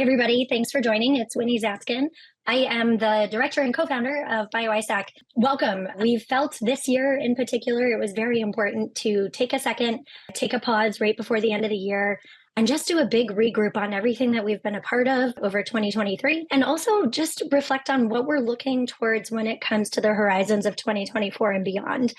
everybody. Thanks for joining. It's Winnie Zaskin. I am the director and co-founder of BIO-ISAC. Welcome. We felt this year in particular, it was very important to take a second, take a pause right before the end of the year, and just do a big regroup on everything that we've been a part of over 2023, and also just reflect on what we're looking towards when it comes to the horizons of 2024 and beyond.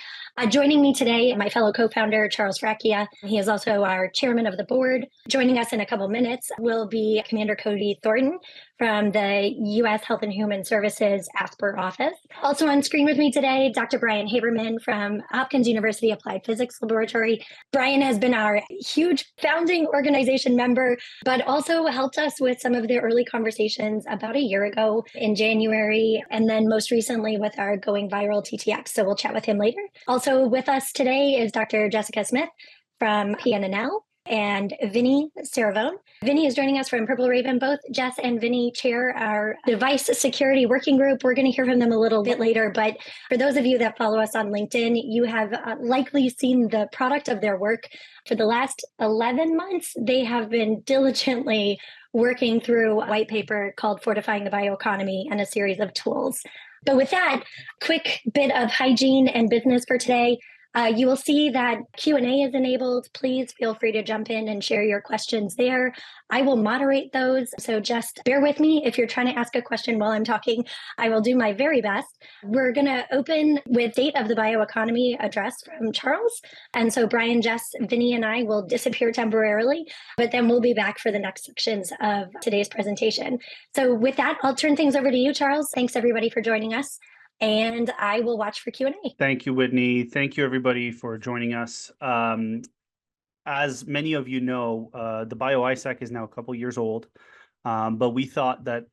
Joining me today, my fellow co-founder, Charles Fracchia. He is also our chairman of the board. Joining us in a couple minutes will be Commander Cody Thornton from the U.S. Health and Human Services ASPR office. Also on screen with me today, Dr. Brian Haberman from Hopkins University Applied Physics Laboratory. Brian has been our huge founding organization member, but also helped us with some of the early conversations about a year ago in January, and then most recently with our Going Viral TTX. So we'll chat with him later. Also with us today is Dr. Jessica Smith from PNNL. And Vinny Saravone. Vinny is joining us from Purple Raven. Both Jess and Vinny chair our device security working group. We're going to hear from them a little bit later, but for those of you that follow us on LinkedIn, you have likely seen the product of their work. For the last 11 months, they have been diligently working through a white paper called Fortifying the Bioeconomy and a series of tools. But with that, quick bit of hygiene and business for today. You will see that Q&A is enabled. Please feel free to jump in and share your questions there. I will moderate those, so just bear with me if you're trying to ask a question while I'm talking. I will do my very best. We're going to open with State of the Bioeconomy address from Charles. And so Brian, Jess, Vinny, and I will disappear temporarily, but then we'll be back for the next sections of today's presentation. So with that, I'll turn things over to you, Charles. Thanks, everybody, for joining us. And I will watch for Q&A. Thank you, Whitney. Thank you, everybody, for joining us. As many of you know, the BIO-ISAC is now a couple years old, but we thought that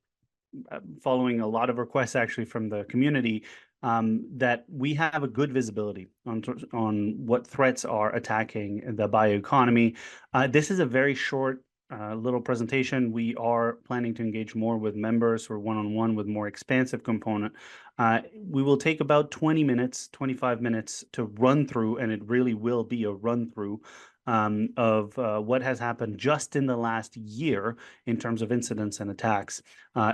following a lot of requests actually from the community, that we have a good visibility on what threats are attacking the bioeconomy. This is a very short little presentation. We are planning to engage more with members or one-on-one with more expansive component. We will take about 20 minutes, 25 minutes to run through, and it really will be a run through of what has happened just in the last year in terms of incidents and attacks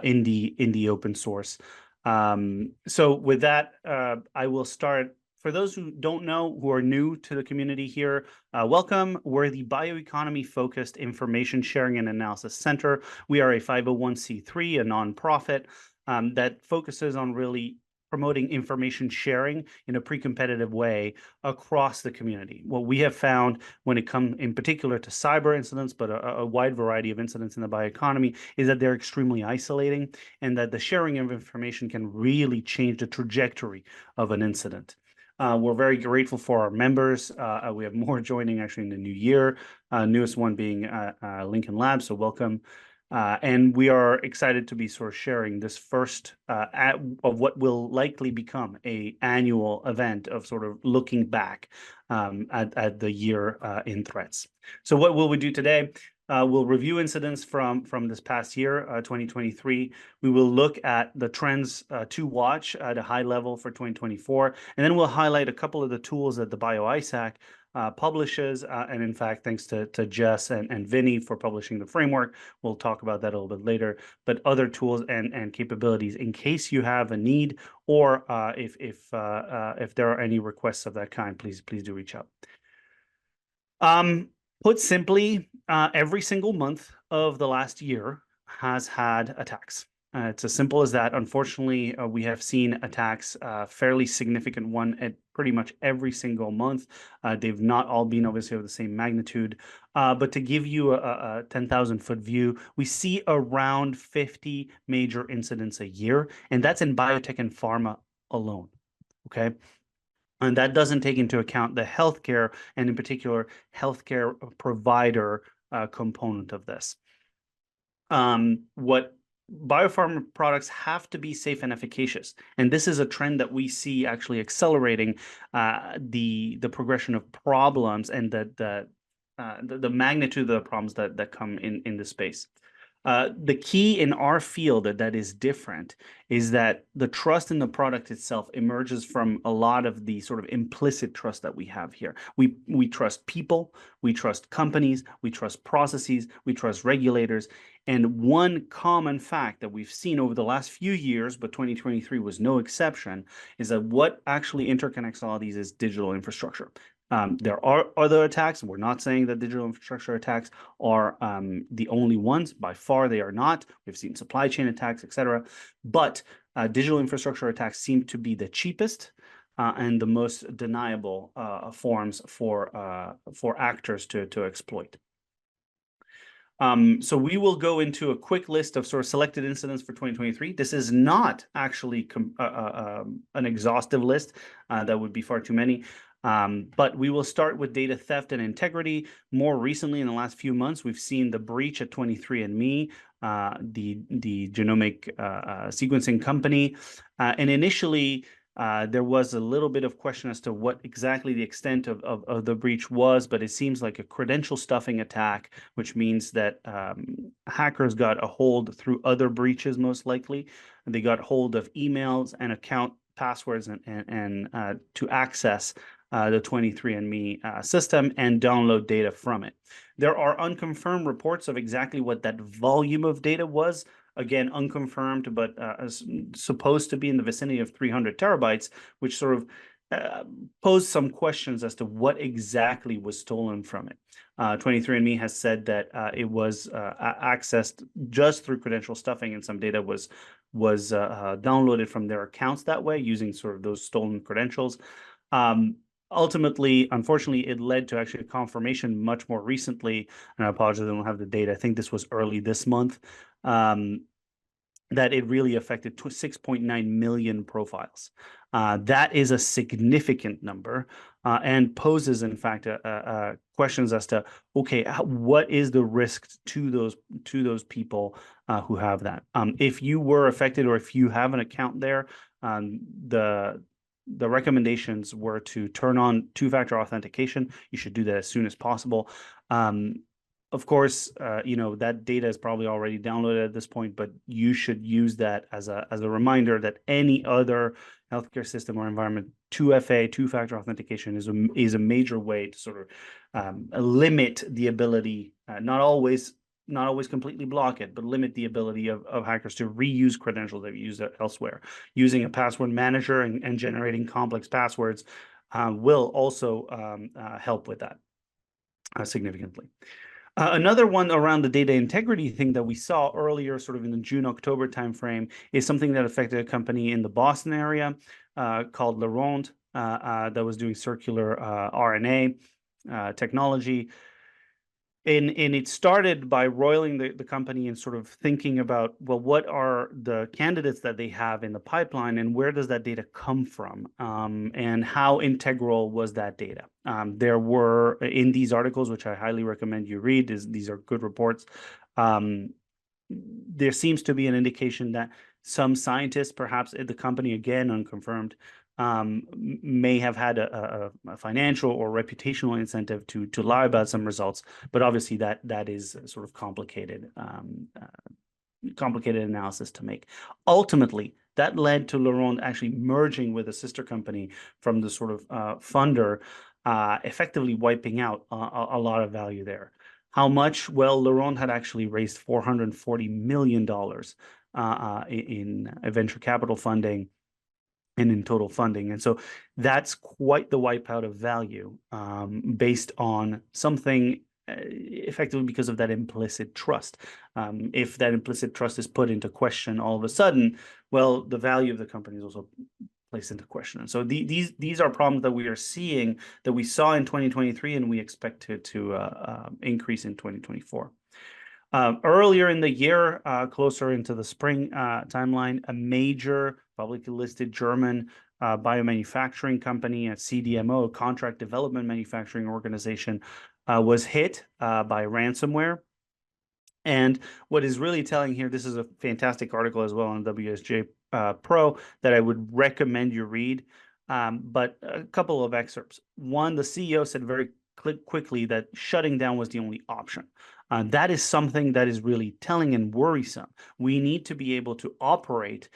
in the open source. So with that, I will start. For those who don't know, who are new to the community here, welcome. We're the Bioeconomy-focused Information Sharing and Analysis Center. We are a 501c3, a nonprofit that focuses on really promoting information sharing in a pre-competitive way across the community. What we have found when it comes in particular to cyber incidents, but a wide variety of incidents in the bioeconomy, is that they're extremely isolating and that the sharing of information can really change the trajectory of an incident. We're very grateful for our members. We have more joining actually in the new year, newest one being Lincoln Labs, so welcome. And we are excited to be sort of sharing this first of what will likely become an annual event of sort of looking back at the year in threats. So what will we do today? We'll review incidents from this past year, 2023. We will look at the trends to watch at a high level for 2024, and then we'll highlight a couple of the tools that the BIO-ISAC publishes, and in fact, thanks to Jess and Vinny for publishing the framework. We'll talk about that a little bit later, but other tools and capabilities in case you have a need, or if there are any requests of that kind, please do reach out. Put simply, every single month of the last year has had attacks. It's as simple as that. Unfortunately, we have seen attacks, fairly significant one at pretty much every single month. They've not all been obviously of the same magnitude, but to give you a 10,000-foot view, we see around 50 major incidents a year, and that's in biotech and pharma alone, okay? And that doesn't take into account the healthcare, and in particular, healthcare provider component of this. What biopharma products have to be safe and efficacious, and this is a trend that we see actually accelerating the progression of problems and the magnitude of the problems that come in this space. The key in our field that is different is that the trust in the product itself emerges from a lot of the sort of implicit trust that we have here. We trust people, we trust companies, we trust processes, we trust regulators, And one common fact that we've seen over the last few years, but 2023 was no exception, is that what actually interconnects all of these is digital infrastructure. There are other attacks. We're not saying that digital infrastructure attacks are the only ones. By far, they are not. We've seen supply chain attacks, etc. But digital infrastructure attacks seem to be the cheapest and the most deniable forms for actors to exploit. So we will go into a quick list of sort of selected incidents for 2023. This is not actually an exhaustive list. That would be far too many. But we will start with data theft and integrity. More recently, in the last few months, we've seen the breach at 23andMe, the genomic sequencing company. And initially, there was a little bit of question as to what exactly the extent of the breach was, but it seems like a credential stuffing attack, which means that hackers got a hold through other breaches, most likely. And they got hold of emails and account passwords and to access the 23andMe system and download data from it. There are unconfirmed reports of exactly what that volume of data was. Again, unconfirmed, but supposed to be in the vicinity of 300 terabytes, which sort of posed some questions as to what exactly was stolen from it. 23andMe has said that it was accessed just through credential stuffing, and some data was downloaded from their accounts that way using sort of those stolen credentials. Ultimately, unfortunately, it led to actually a confirmation much more recently, and I apologize, I don't have the date. I think this was early this month, that it really affected 6.9 million profiles. That is a significant number and poses, in fact, questions as to, okay, what is the risk to those people who have that? If you were affected or if you have an account there, the recommendations were to turn on two-factor authentication. You should do that as soon as possible. Of course, that data is probably already downloaded at this point, but you should use that as a reminder that any other healthcare system or environment, 2FA, two-factor authentication, is a major way to sort of limit the ability, not always completely block it, but limit the ability of hackers to reuse credentials they've used elsewhere. Using a password manager and generating complex passwords will also help with that significantly. Another one around the data integrity thing that we saw earlier, sort of in the June-October timeframe, is something that affected a company in the Boston area called Laurent that was doing circular RNA technology. And it started by roiling the company and sort of thinking about, well, what are the candidates that they have in the pipeline and where does that data come from? And how integral was that data? There were, in these articles, which I highly recommend you read, these are good reports, there seems to be an indication that some scientists, perhaps at the company, again, unconfirmed, may have had a financial or reputational incentive to lie about some results, but obviously that is sort of complicated analysis to make. Ultimately, that led to Laurent actually merging with a sister company from the sort of funder, effectively wiping out a lot of value there. How much? Well, Laurent had actually raised $440 million in venture capital funding and in total funding. And so that's quite the wipeout of value based on something effectively because of that implicit trust. If that implicit trust is put into question all of a sudden, well, the value of the company is also placed into question. And so these are problems that we are seeing, that we saw in 2023, and we expect to increase in 2024. Earlier in the year, closer into the spring timeline, a major publicly listed German biomanufacturing company, a CDMO, a contract development manufacturing organization, was hit by ransomware. And what is really telling here, this is a fantastic article as well on WSJ Pro that I would recommend you read, but a couple of excerpts. One, the CEO said very quickly that shutting down was the only option. That is something that is really telling and worrisome. We need to be able to operate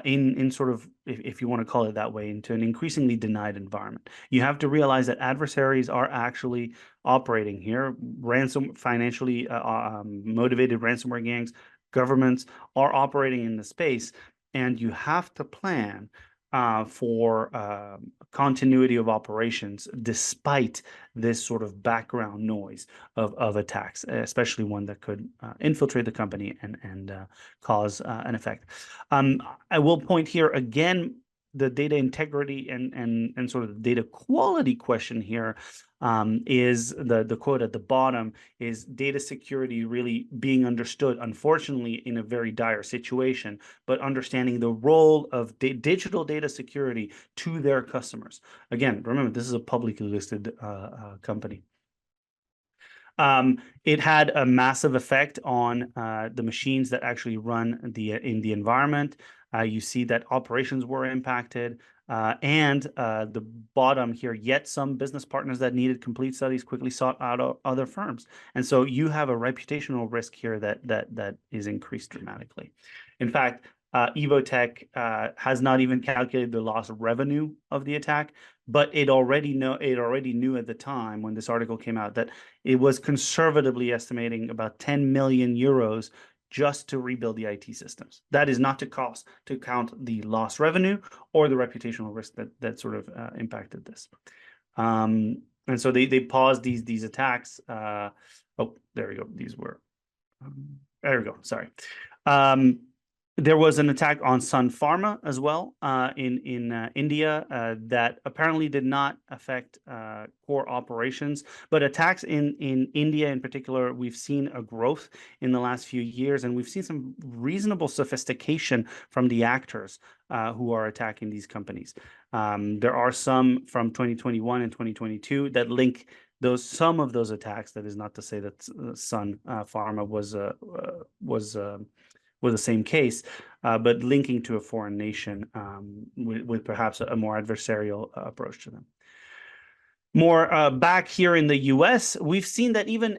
in sort of, if you want to call it that way, into an increasingly denied environment. You have to realize that adversaries are actually operating here. Financially motivated ransomware gangs, governments are operating in the space, and you have to plan for continuity of operations despite this sort of background noise of attacks, especially one that could infiltrate the company and cause an effect. I will point here again the data integrity and sort of the data quality question here is the quote at the bottom is data security really being understood, unfortunately, in a very dire situation, but understanding the role of digital data security to their customers. Again, remember, this is a publicly listed company. It had a massive effect on the machines that actually run in the environment. You see that operations were impacted. And the bottom here, yet some business partners that needed complete studies quickly sought out other firms. And so you have a reputational risk here that is increased dramatically. In fact, Evotech has not even calculated the loss of revenue of the attack, but it already knew at the time when this article came out that it was conservatively estimating about 10 million euros just to rebuild the IT systems. That is not to count the lost revenue or the reputational risk that sort of impacted this. And so they paused these attacks. Oh, there we go. There we go. Sorry. There was an attack on Sun Pharma as well in India that apparently did not affect core operations, but attacks in India in particular, we've seen a growth in the last few years, and we've seen some reasonable sophistication from the actors who are attacking these companies. There are some from 2021 and 2022 that link some of those attacks. That is not to say that Sun Pharma was the same case, but linking to a foreign nation with perhaps a more adversarial approach to them. More back here in the US, we've seen that even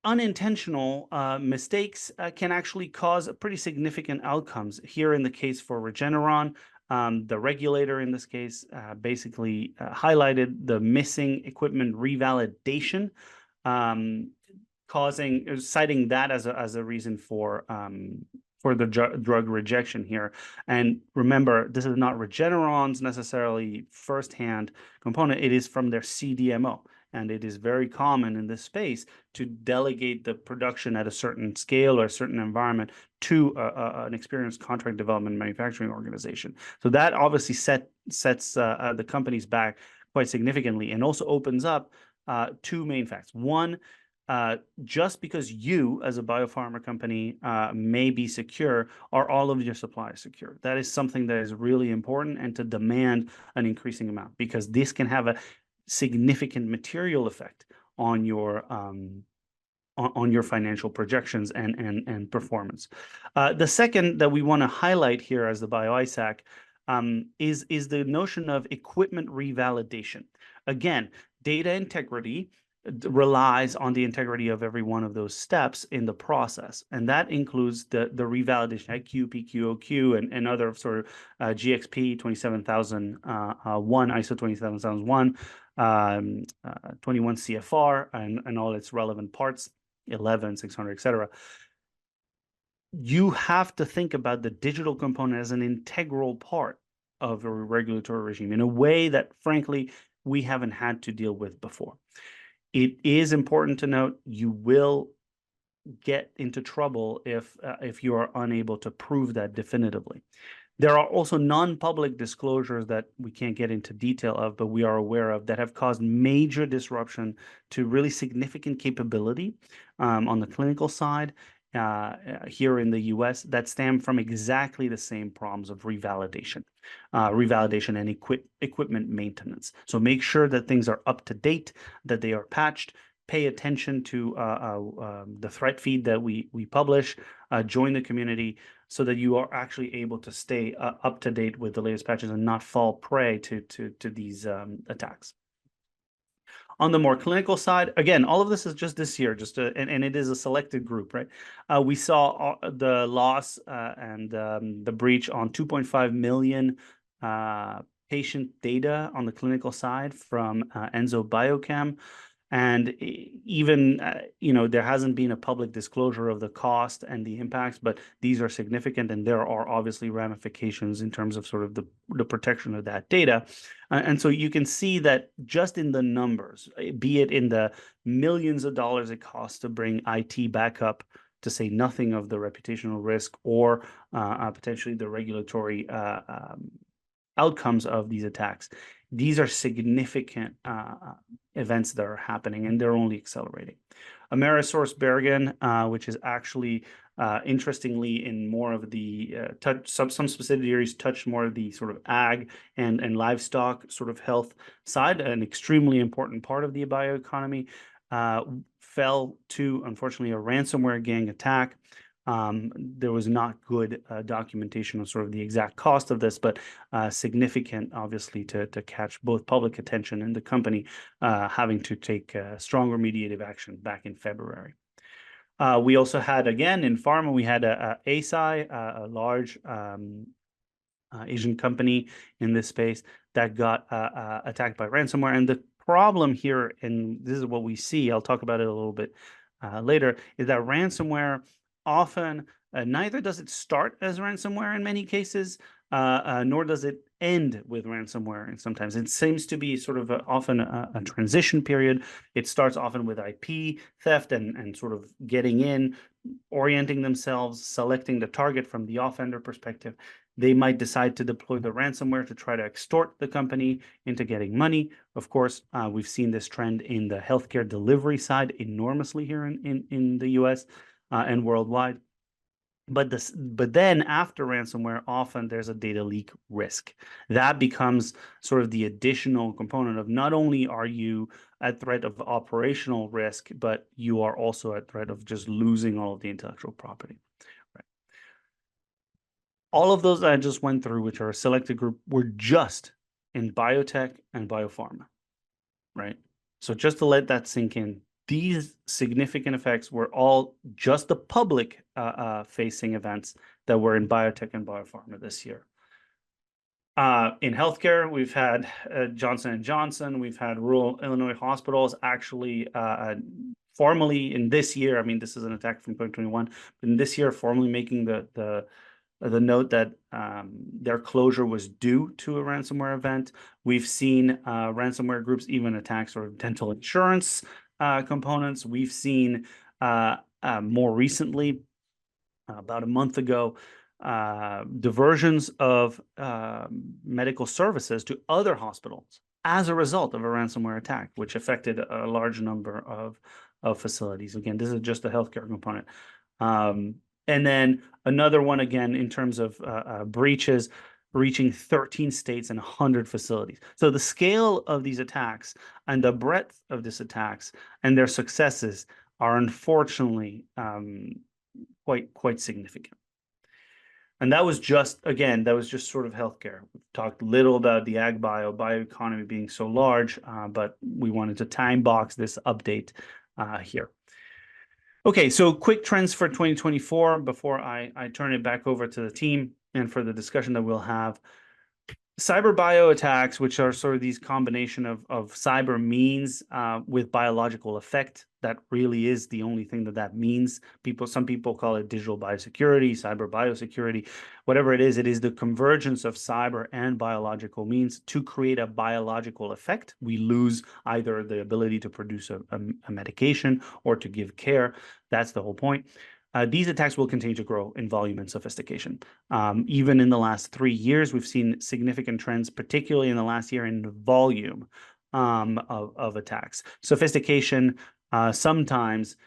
unintentional mistakes can actually cause pretty significant outcomes. Here in the case for Regeneron, the regulator in this case basically highlighted the missing equipment revalidation, citing that as a reason for the drug rejection here. And remember, this is not Regeneron's necessarily firsthand component. It is from their CDMO. And it is very common in this space to delegate the production at a certain scale or a certain environment to an experienced contract development manufacturing organization. So that obviously sets the companies back quite significantly, and also opens up two main facts. One, just because you as a biopharma company may be secure, are all of your supplies secure? That is something that is really important, and to demand an increasing amount, because this can have a significant material effect on your financial projections and performance. The second that we want to highlight here as the BIO-ISAC is the notion of equipment revalidation. Again, data integrity relies on the integrity of every one of those steps in the process, and that includes the revalidation, IQ, PQ, OQ, and other sort of GXP 27001, ISO 27001, 21 CFR, and all its relevant parts, 11, 600, etc. You have to think about the digital component as an integral part of a regulatory regime in a way that, frankly, we haven't had to deal with before. It is important to note you will get into trouble if you are unable to prove that definitively. There are also non-public disclosures that we can't get into detail of, but we are aware of, that have caused major disruption to really significant capability on the clinical side here in the US that stem from exactly the same problems of revalidation and equipment maintenance. So make sure that things are up to date, that they are patched. Pay attention to the threat feed that we publish, join the community so that you are actually able to stay up to date with the latest patches and not fall prey to these attacks. On the more clinical side, again, all of this is just this year, and it is a selected group, right? We saw the loss and the breach on 2.5 million patient data on the clinical side from Enzo Biochem. And even, there hasn't been a public disclosure of the cost and the impacts, but these are significant, and there are obviously ramifications in terms of sort of the protection of that data. And so you can see that just in the numbers, be it in the millions of dollars it costs to bring IT back up, to say nothing of the reputational risk or potentially the regulatory outcomes of these attacks. These are significant events that are happening, and they're only accelerating. Amerisource Bergen, which is actually interestingly in more of the some subsidiaries touch more of the sort of ag and livestock sort of health side, an extremely important part of the bioeconomy, fell to, unfortunately, a ransomware gang attack. There was not good documentation of sort of the exact cost of this, but significant, obviously, to catch both public attention and the company having to take strong remediative action back in February. We also had, again, in pharma, we had Eisai, a large Asian company in this space that got attacked by ransomware. And the problem here, and this is what we see, I'll talk about it a little bit later, is that ransomware often neither does it start as ransomware in many cases, nor does it end with ransomware. And sometimes it seems to be sort of often a transition period. It starts often with IP theft and sort of getting in, orienting themselves, selecting the target from the offender perspective. They might decide to deploy the ransomware to try to extort the company into getting money. Of course, we've seen this trend in the healthcare delivery side enormously here in the US and worldwide. But then after ransomware, often there's a data leak risk. That becomes sort of the additional component of not only are you at threat of operational risk, but you are also at threat of just losing all of the intellectual property. Right. All of those that I just went through, which are a selected group, were just in biotech and biopharma, right? So just to let that sink in, these significant effects were all just the public facing events that were in biotech and biopharma this year. In healthcare, we've had Johnson & Johnson, we've had rural Illinois hospitals actually formally in this year, I mean, this is an attack from 2021, but in this year, formally making the note that their closure was due to a ransomware event. We've seen ransomware groups even attack sort of dental insurance components. We've seen more recently, about a month ago, diversions of medical services to other hospitals as a result of a ransomware attack, which affected a large number of facilities. Again, this is just the healthcare component. And then another one, again, in terms of breaches, reaching 13 states and 100 facilities. So the scale of these attacks and the breadth of these attacks and their successes are unfortunately quite significant. And that was just, again, that was just sort of healthcare. We've talked little about the ag bioeconomy being so large, but we wanted to time box this update here. Okay, so quick trends for 2024 before I turn it back over to the team and for the discussion that we'll have. Cyber bio attacks, which are sort of these combination of cyber means with biological effect. That really is the only thing that means. Some people call it digital biosecurity, cyber biosecurity, whatever it is the convergence of cyber and biological means to create a biological effect. We lose either the ability to produce a medication or to give care. That's the whole point. These attacks will continue to grow in volume and sophistication. Even in the last 3 years, we've seen significant trends, particularly in the last year, in the volume of attacks. Sophistication sometimes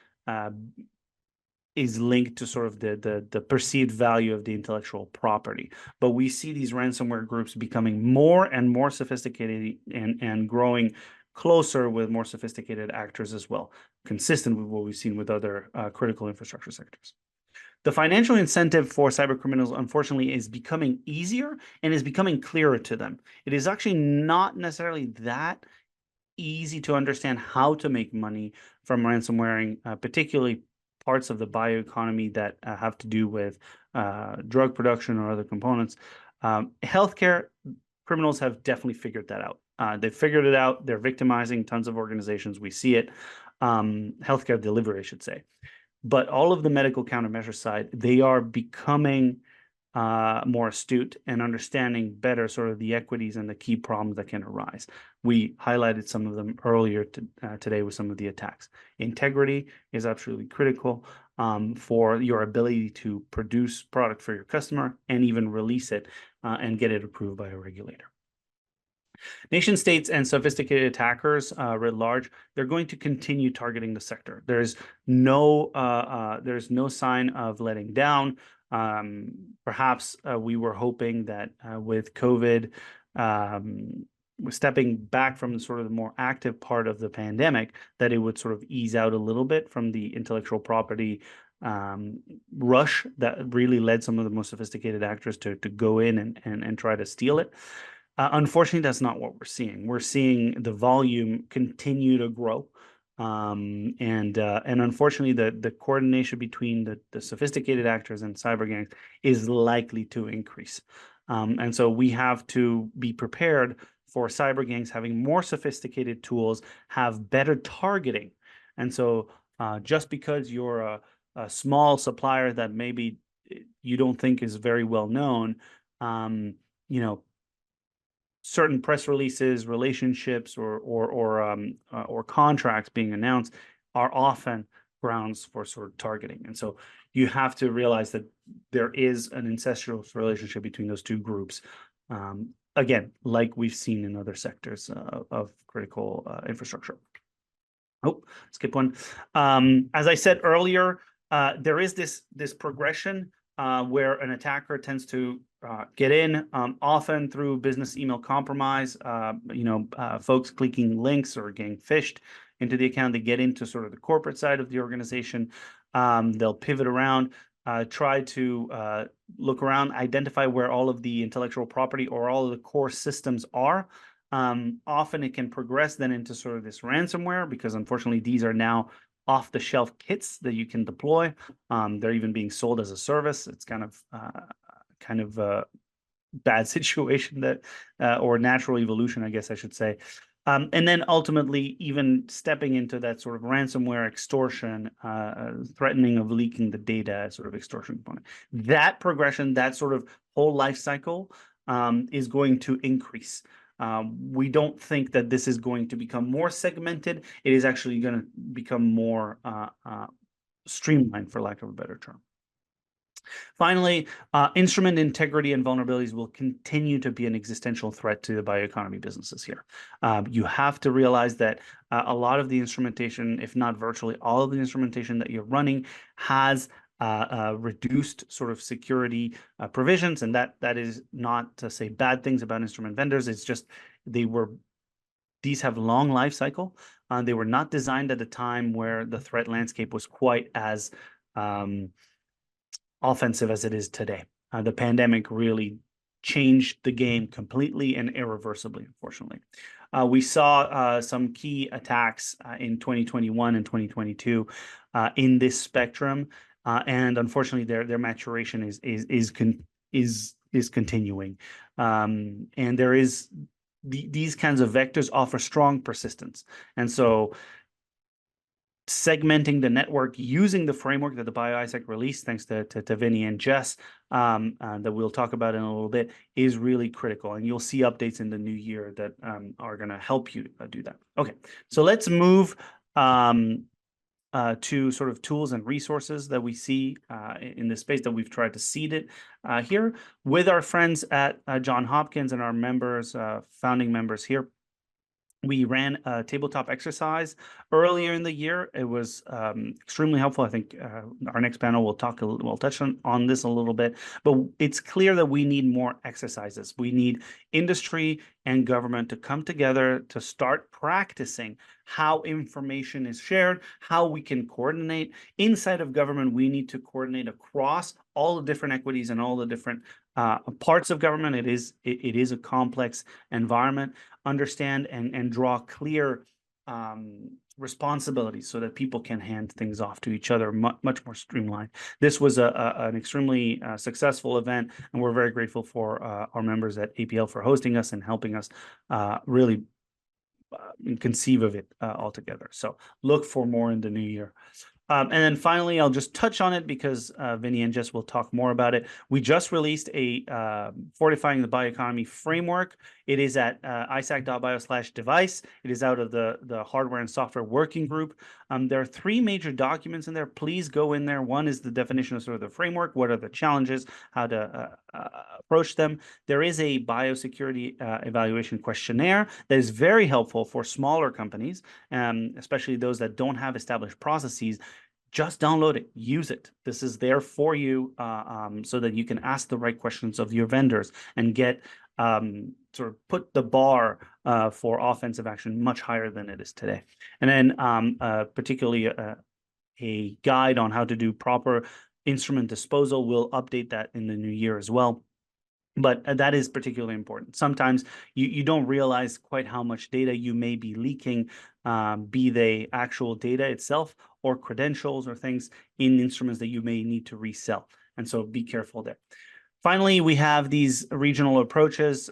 is linked to sort of the perceived value of the intellectual property. But we see these ransomware groups becoming more and more sophisticated and growing closer with more sophisticated actors as well, consistent with what we've seen with other critical infrastructure sectors. The financial incentive for cyber criminals, unfortunately, is becoming easier and is becoming clearer to them. It is actually not necessarily that easy to understand how to make money from ransomware, particularly parts of the bioeconomy that have to do with drug production or other components. Healthcare criminals have definitely figured that out. They've figured it out. They're victimizing tons of organizations. We see it. Healthcare delivery, I should say. But all of the medical countermeasure side, they are becoming more astute and understanding better sort of the equities and the key problems that can arise. We highlighted some of them earlier today with some of the attacks. Integrity is absolutely critical for your ability to produce product for your customer and even release it and get it approved by a regulator. Nation states and sophisticated attackers writ large, they're going to continue targeting the sector. There's no sign of letting down. Perhaps we were hoping that with COVID, stepping back from sort of the more active part of the pandemic, that it would sort of ease out a little bit from the intellectual property rush that really led some of the most sophisticated actors to go in and try to steal it. Unfortunately, that's not what we're seeing. We're seeing the volume continue to grow. And unfortunately, the coordination between the sophisticated actors and cyber gangs is likely to increase. And so we have to be prepared for cyber gangs having more sophisticated tools, have better targeting. And so just because you're a small supplier that maybe you don't think is very well known, certain press releases, relationships, or contracts being announced are often grounds for sort of targeting. And so you have to realize that there is an incestuous relationship between those two groups. Again, like we've seen in other sectors of critical infrastructure. Oh, skip one. As I said earlier, there is this progression where an attacker tends to get in, often through business email compromise, folks clicking links or getting phished into the account. They get into sort of the corporate side of the organization. They'll pivot around, try to look around, identify where all of the intellectual property or all of the core systems are. Often it can progress then into sort of this ransomware, because unfortunately these are now off-the-shelf kits that you can deploy. They're even being sold as a service. It's kind of a bad situation that, or natural evolution, I guess I should say. And then ultimately even stepping into that sort of ransomware extortion, threatening of leaking the data sort of extortion component. That progression, that sort of whole life cycle is going to increase. We don't think that this is going to become more segmented. It is actually going to become more streamlined, for lack of a better term. Finally, instrument integrity and vulnerabilities will continue to be an existential threat to the bioeconomy businesses here. You have to realize that a lot of the instrumentation, if not virtually all of the instrumentation that you're running, has reduced sort of security provisions, and that is not to say bad things about instrument vendors. It's just these have long life cycle. They were not designed at a time where the threat landscape was quite as offensive as it is today. The pandemic really changed the game completely and irreversibly, unfortunately. We saw some key attacks in 2021 and 2022 in this spectrum. And unfortunately, their maturation is continuing, and there is these kinds of vectors offer strong persistence, and so segmenting the network using the framework that the BIO-ISAC released, thanks to Vinny and Jess, that we'll talk about in a little bit, is really critical. And you'll see updates in the new year that are going to help you do that. Okay, so let's move to sort of tools and resources that we see in this space that we've tried to seed it here with our friends at Johns Hopkins and our members, founding members here. We ran a tabletop exercise earlier in the year. It was extremely helpful. I think our next panel will touch on this a little bit, but it's clear that we need more exercises. We need industry and government to come together to start practicing how information is shared, how we can coordinate. Inside of government, we need to coordinate across all the different equities and all the different Parts of government, it is a complex environment. Understand and draw clear responsibilities so that people can hand things off to each other much more streamlined. This was an extremely successful event, and we're very grateful for our members at APL for hosting us and helping us really conceive of it altogether. So look for more in the new year. And then finally, I'll just touch on it because Vinny and Jess will talk more about it. We just released a Fortifying the Bioeconomy framework. It is at isac.bio/device. It is out of the hardware and software working group. There are 3 major documents in there. Please go in there. One is the definition of sort of the framework. What are the challenges? How to approach them. There is a biosecurity evaluation questionnaire that is very helpful for smaller companies, especially those that don't have established processes. Just download it, use it. This is there for you so that you can ask the right questions of your vendors and get sort of put the bar for offensive action much higher than it is today. And then particularly a guide on how to do proper instrument disposal. We'll update that in the new year as well. But that is particularly important. Sometimes you don't realize quite how much data you may be leaking, be they actual data itself or credentials or things in instruments that you may need to resell. And so be careful there. Finally, we have these regional approaches.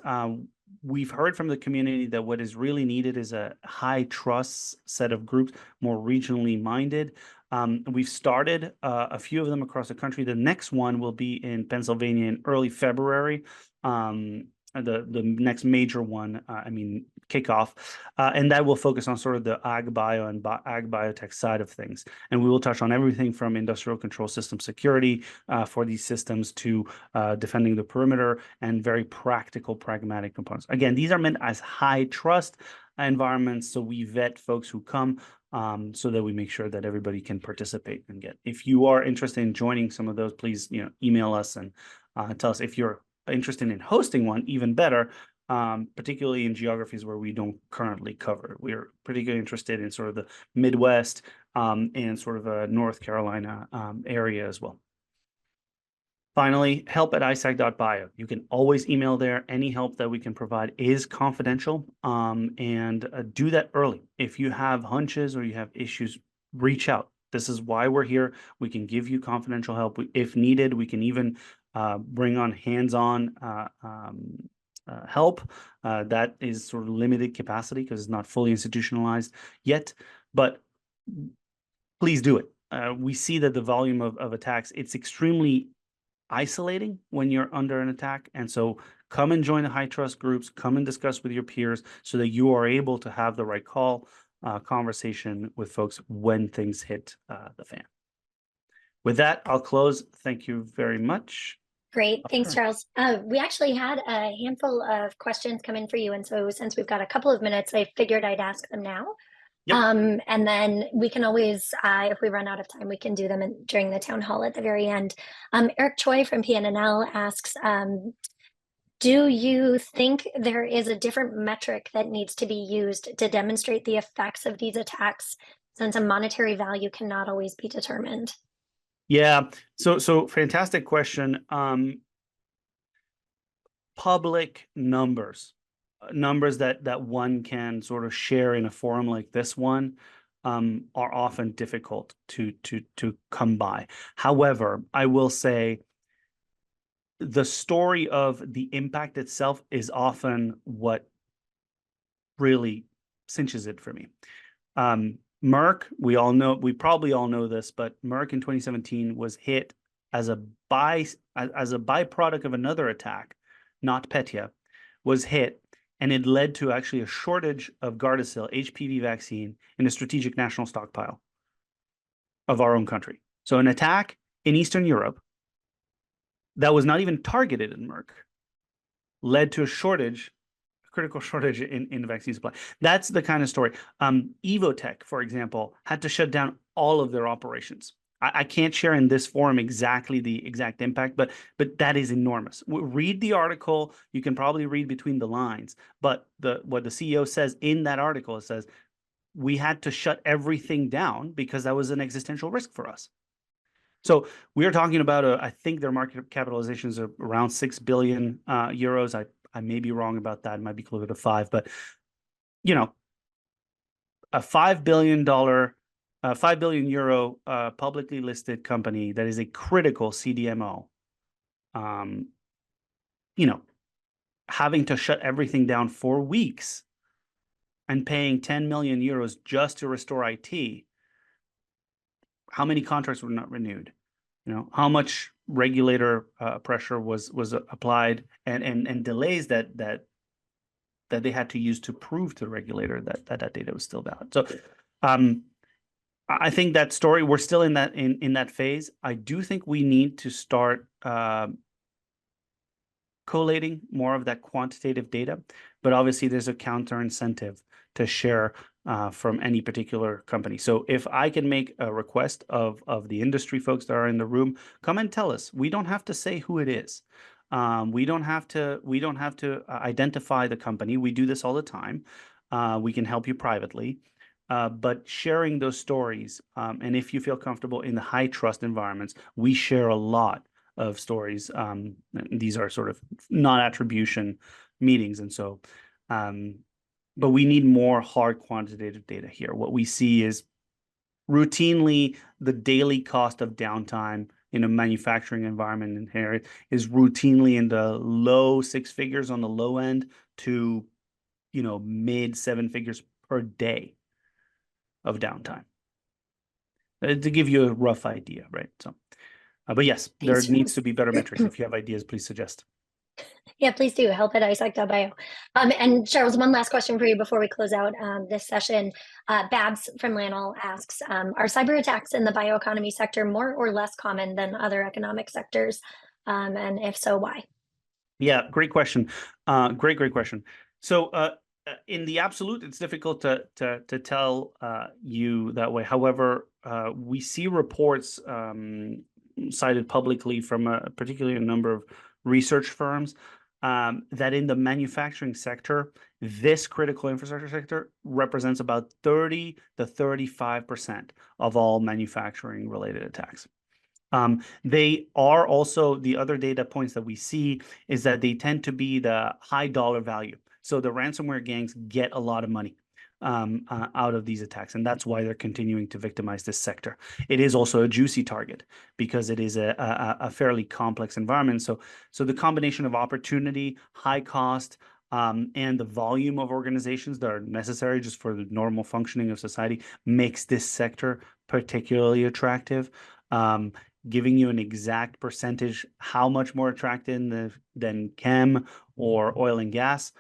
We've heard from the community that what is really needed is a high trust set of groups, more regionally minded. We've started a few of them across the country. The next one will be in Pennsylvania in early February. The next major one, kickoff, and that will focus on sort of the ag bio and ag biotech side of things. And we will touch on everything from industrial control system security for these systems to defending the perimeter and very practical, pragmatic components. Again, these are meant as high trust environments, so we vet folks who come so that we make sure that everybody can participate and get. If you are interested in joining some of those, please email us and tell us. If you're interested in hosting one, even better, particularly in geographies where we don't currently cover. We're particularly interested in sort of the Midwest and sort of a North Carolina area as well. Finally, help@isac.bio. You can always email there. Any help that we can provide is confidential, and do that early. If you have hunches or you have issues, reach out. This is why we're here. We can give you confidential help. If needed, we can even bring on hands-on help. That is sort of limited capacity because it's not fully institutionalized yet, but please do it. We see that the volume of attacks, it's extremely isolating when you're under an attack. And so come and join the high trust groups, come and discuss with your peers so that you are able to have the right conversation with folks when things hit the fan. With that, I'll close. Thank you very much. Great. Thanks, Charles. We actually had a handful of questions come in for you. And so since we've got a couple of minutes, I figured I'd ask them now. Yep. And then we can always, if we run out of time, we can do them during the town hall at the very end. Eric Choi from PNNL asks, do you think there is a different metric that needs to be used to demonstrate the effects of these attacks, since a monetary value cannot always be determined? Yeah, so fantastic question. Public numbers that one can sort of share in a forum like this one are often difficult to come by. However, I will say the story of the impact itself is often what really cinches it for me. Merck, we probably all know this, but Merck in 2017 was hit as a byproduct of another attack, not Petya, was hit, and it led to actually a shortage of Gardasil HPV vaccine in a strategic national stockpile of our own country. So an attack in Eastern Europe that was not even targeted in Merck led to a critical shortage in the vaccine supply. That's the kind of story. Evotech, for example, had to shut down all of their operations. I can't share in this forum exactly the exact impact, but that is enormous. Read the article. You can probably read between the lines. But what the CEO says in that article, it says, we had to shut everything down because that was an existential risk for us. So we're talking about I think their market capitalization is around 6 billion euros. I may be wrong about that. It might be closer to 5, but you know, a $5 billion, 5 billion euro publicly listed company that is a critical CDMO, um, you know, having to shut everything down for weeks and paying 10 million euros just to restore IT. How many contracts were not renewed? How much regulator pressure was applied, and delays that they had to use to prove to the regulator that data was still valid. So I think that story, we're still in that phase. I do think we need to start collating more of that quantitative data, but obviously there's a counter incentive to share from any particular company. So if I can make a request of the industry folks that are in the room, come and tell us. We don't have to say who it is. We don't have to identify the company. We do this all the time. We can help you privately. But sharing those stories, and if you feel comfortable in the high trust environments, we share a lot of stories. These are sort of non-attribution meetings, and so but we need more hard quantitative data here. What we see is routinely the daily cost of downtime in a manufacturing environment in here is routinely in the low six figures on the low end to mid seven figures per day of downtime. To give you a rough idea, right? So but yes, there needs to be better metrics. If you have ideas, please suggest. Yeah, please do. Help at ISAC.bio. And Charles, one last question for you before we close out this session. Babs from Lanol asks, are cyber attacks in the bioeconomy sector more or less common than other economic sectors? And if so, why? Yeah, great question. Great question. So in the absolute, it's difficult to tell you that way. However, we see reports cited publicly from particularly a number of research firms that in the manufacturing sector, this critical infrastructure sector represents about 30 to 35% of all manufacturing related attacks. They are also, the other data points that we see is that they tend to be the high dollar value. So the ransomware gangs get a lot of money out of these attacks, and that's why they're continuing to victimize this sector. It is also a juicy target because it is a fairly complex environment. So the combination of opportunity, high cost, and the volume of organizations that are necessary just for the normal functioning of society makes this sector particularly attractive. Giving you an exact percentage, how much more attractive than chem or oil and gas.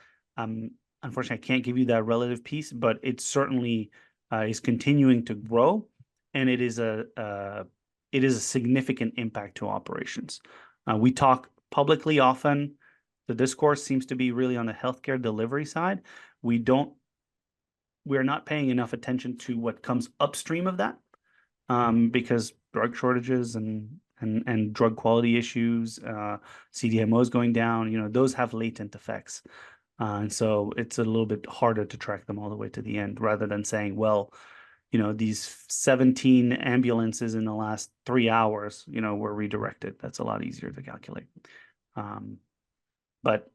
Unfortunately, I can't give you that relative piece, but it certainly is continuing to grow, and it is a significant impact to operations. We talk publicly often. The discourse seems to be really on the healthcare delivery side. We're not paying enough attention to what comes upstream of that, because drug shortages and drug quality issues, CDMOs going down, those have latent effects. And so it's a little bit harder to track them all the way to the end, rather than saying, well, these 17 ambulances in the last 3 hours, were redirected. That's a lot easier to calculate. But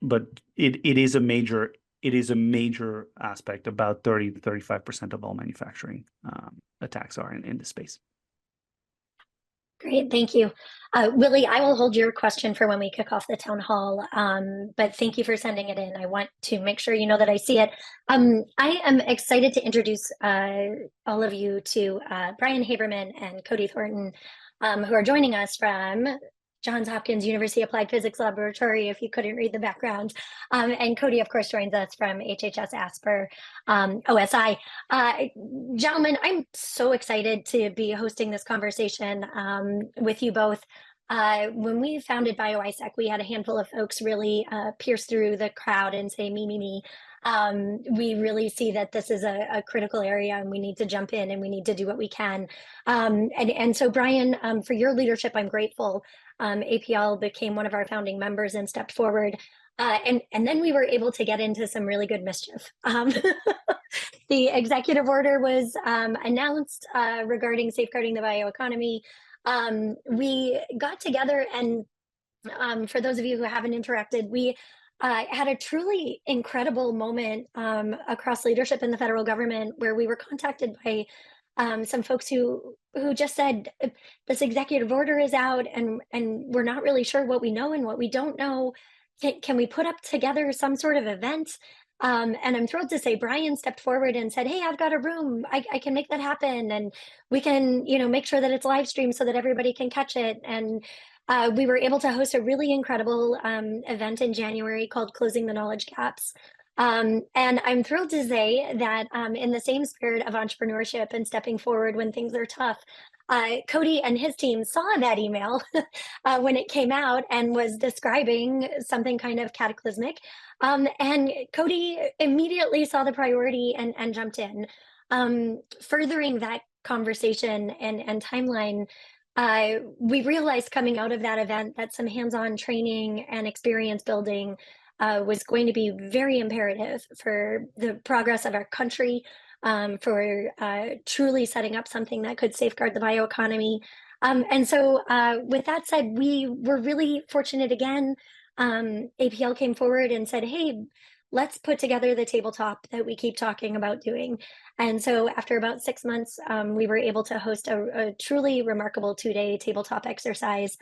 it is a major aspect. About 30 to 35% of all manufacturing attacks are in this space. Great, thank you. Willie, I will hold your question for when we kick off the town hall, but thank you for sending it in. I want to make sure you know that I see it. I am excited to introduce all of you to Brian Haberman and Cody Thornton, who are joining us from Johns Hopkins University Applied Physics Laboratory, if you couldn't read the background. And Cody, of course, joins us from HHS Asper OSI. Gentlemen, I'm so excited to be hosting this conversation with you both. When we founded BIO-ISAC, we had a handful of folks really pierce through the crowd and say, me. We really see that this is a critical area and we need to jump in and we need to do what we can. And so Brian, for your leadership, I'm grateful. APL became one of our founding members and stepped forward. And then we were able to get into some really good mischief. The executive order was announced regarding safeguarding the bioeconomy. we got together and for those of you who haven't interacted, we had a truly incredible moment across leadership in the federal government where we were contacted by some folks who just said this executive order is out and we're not really sure what we know and what we don't know. Can we put up together some sort of event? And I'm thrilled to say Brian stepped forward and said, "Hey, I've got a room. I can make that happen, and we can, make sure that it's live streamed so that everybody can catch it." And we were able to host a really incredible event in January called Closing the Knowledge Gaps. And I'm thrilled to say that in the same spirit of entrepreneurship and stepping forward when things are tough, Cody and his team saw that email when it came out and was describing something kind of cataclysmic. And Cody immediately saw the priority and jumped in. Furthering that conversation and timeline, we realized coming out of that event that some hands-on training and experience building was going to be very imperative for the progress of our country, for truly setting up something that could safeguard the bioeconomy. And so with that said, we were really fortunate again. APL came forward and said, "Hey, let's put together the tabletop that we keep talking about doing." And so after about 6 months, we were able to host a truly remarkable 2-day tabletop exercise.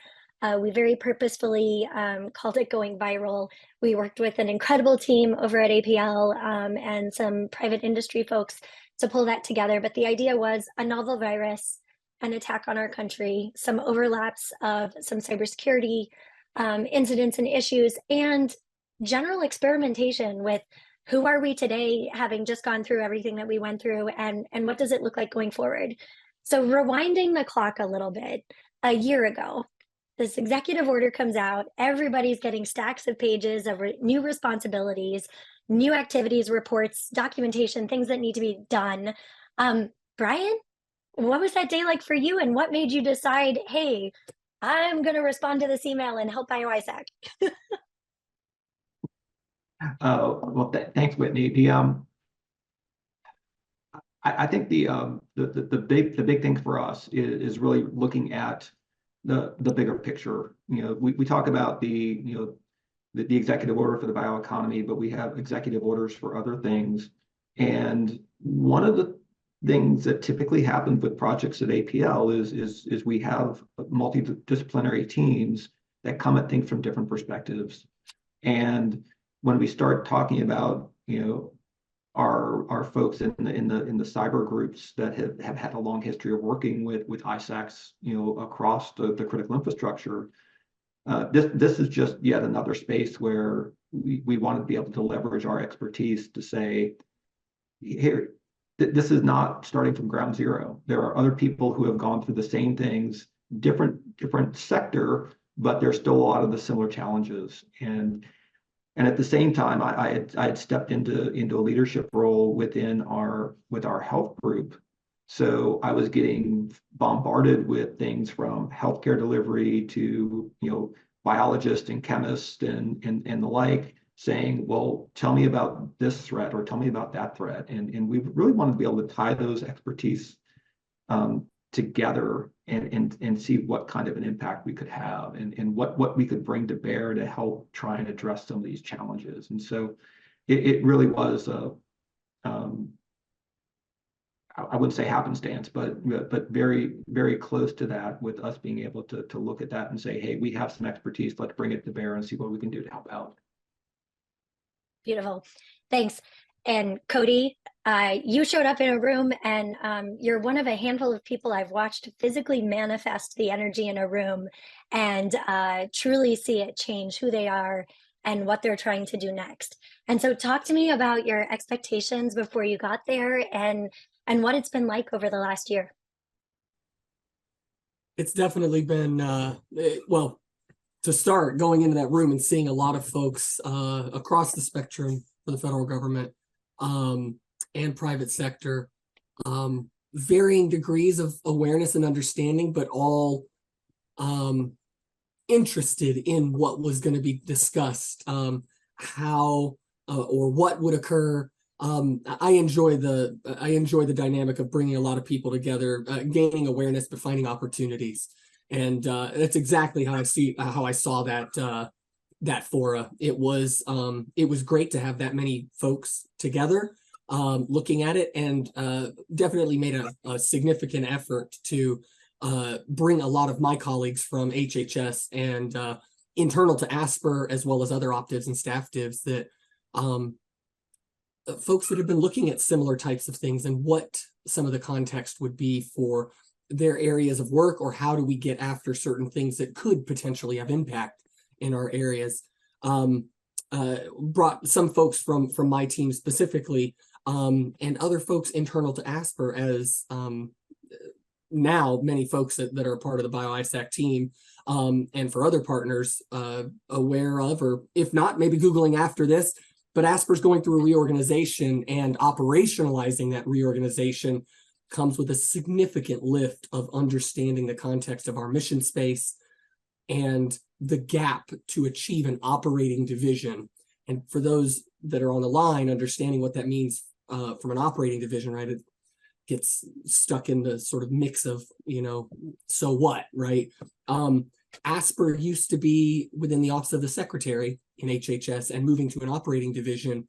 We very purposefully called it Going Viral. We worked with an incredible team over at APL and some private industry folks to pull that together. But the idea was a novel virus, an attack on our country, some overlaps of some cybersecurity incidents and issues, and general experimentation with who are we today, having just gone through everything that we went through, and what does it look like going forward? So rewinding the clock a little bit, a year ago, this executive order comes out, everybody's getting stacks of pages of new responsibilities, new activities, reports, documentation, things that need to be done. Brian, what was that day like for you, and what made you decide, hey, I'm going to respond to this email and help BIO-ISAC? Well, thanks, Whitney. I think the big thing for us is really looking at the bigger picture. We talk about the executive order for the bioeconomy, but we have executive orders for other things. And one of the things that typically happens with projects at APL is we have multidisciplinary teams that come at things from different perspectives. And when we start talking about our folks in the cyber groups that have had a long history of working with ISACs across the critical infrastructure, this is just yet another space where we want to be able to leverage our expertise to say, here, this is not starting from ground zero. There are other people who have gone through the same things, different sector, but there's still a lot of the similar challenges. And at the same time, I had stepped into a leadership role with our health group. So I was getting bombarded with things from healthcare delivery to biologists and chemists and the like, saying, well, tell me about this threat or tell me about that threat. And we really wanted to be able to tie those expertise together and see what kind of an impact we could have and what we could bring to bear to help try and address some of these challenges. And so it really was I wouldn't say happenstance, but very, very close to that, with us being able to look at that and say, hey, we have some expertise, let's bring it to bear and see what we can do to help out. Beautiful. Thanks. And Cody, you showed up in a room, and you're one of a handful of people I've watched physically manifest the energy in a room and truly see it change who they are and what they're trying to do next. And so talk to me about your expectations before you got there and what it's been like over the last year. It's definitely been, well, to start going into that room and seeing a lot of folks across the spectrum for the federal government and private sector, varying degrees of awareness and understanding, but all interested in what was going to be discussed, how or what would occur. I enjoy the dynamic of bringing a lot of people together, gaining awareness, but finding opportunities. And that's exactly how I saw that fora. It was great to have that many folks together looking at it, and definitely made a significant effort to bring a lot of my colleagues from HHS and internal to ASPR, as well as other optivs and staff divs, that folks that have been looking at similar types of things and what some of the context would be for their areas of work, or how do we get after certain things that could potentially have impact in our areas. Brought some folks from my team specifically, and other folks internal to ASPR, as now many folks that are part of the BIO-ISAC team, and for other partners aware of, or if not, maybe Googling after this. But ASPR's going through a reorganization, and operationalizing that reorganization comes with a significant lift of understanding the context of our mission space and the gap to achieve an operating division. And for those that are on the line, understanding what that means from an operating division, right? It gets stuck in the sort of mix of, so what, right? ASPR used to be within the Office of the Secretary in HHS, and moving to an operating division.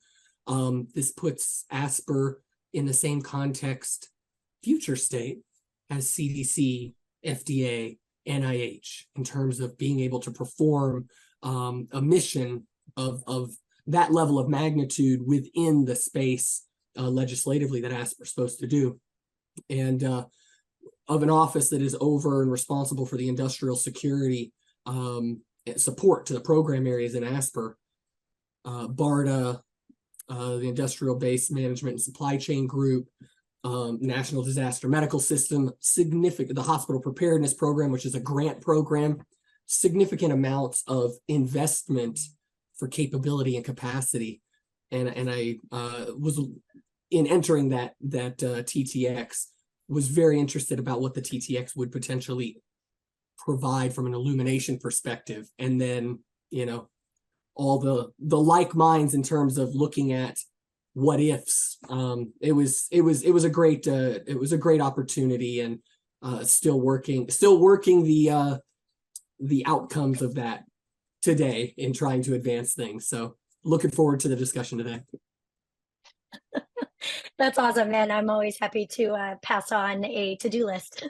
This puts ASPR in the same context, future state, as CDC, FDA, NIH, in terms of being able to perform a mission of that level of magnitude within the space legislatively that ASPR is supposed to do. And of an office that is over and responsible for the industrial security support to the program areas in ASPR, BARDA, the Industrial Base Management and Supply Chain Group, National Disaster Medical System, the Hospital Preparedness Program, which is a grant program, significant amounts of investment for capability and capacity. And I was, in entering that TTX, was very interested about what the TTX would potentially provide from an illumination perspective. And then, all the like minds in terms of looking at what ifs. It was a great opportunity, and still working the outcomes of that today in trying to advance things. So looking forward to the discussion today. That's awesome, man. I'm always happy to pass on a to-do list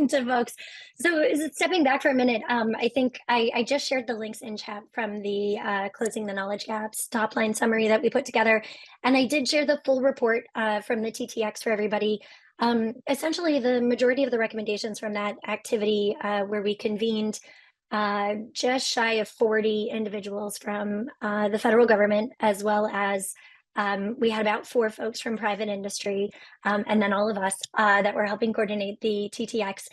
to folks. So stepping back for a minute, I think I just shared the links in chat from the Closing the Knowledge Gaps top line summary that we put together. And I did share the full report from the TTX for everybody. Essentially, the majority of the recommendations from that activity where we convened just shy of 40 individuals from the federal government, as well as we had about 4 folks from private industry, and then all of us that were helping coordinate the TTX.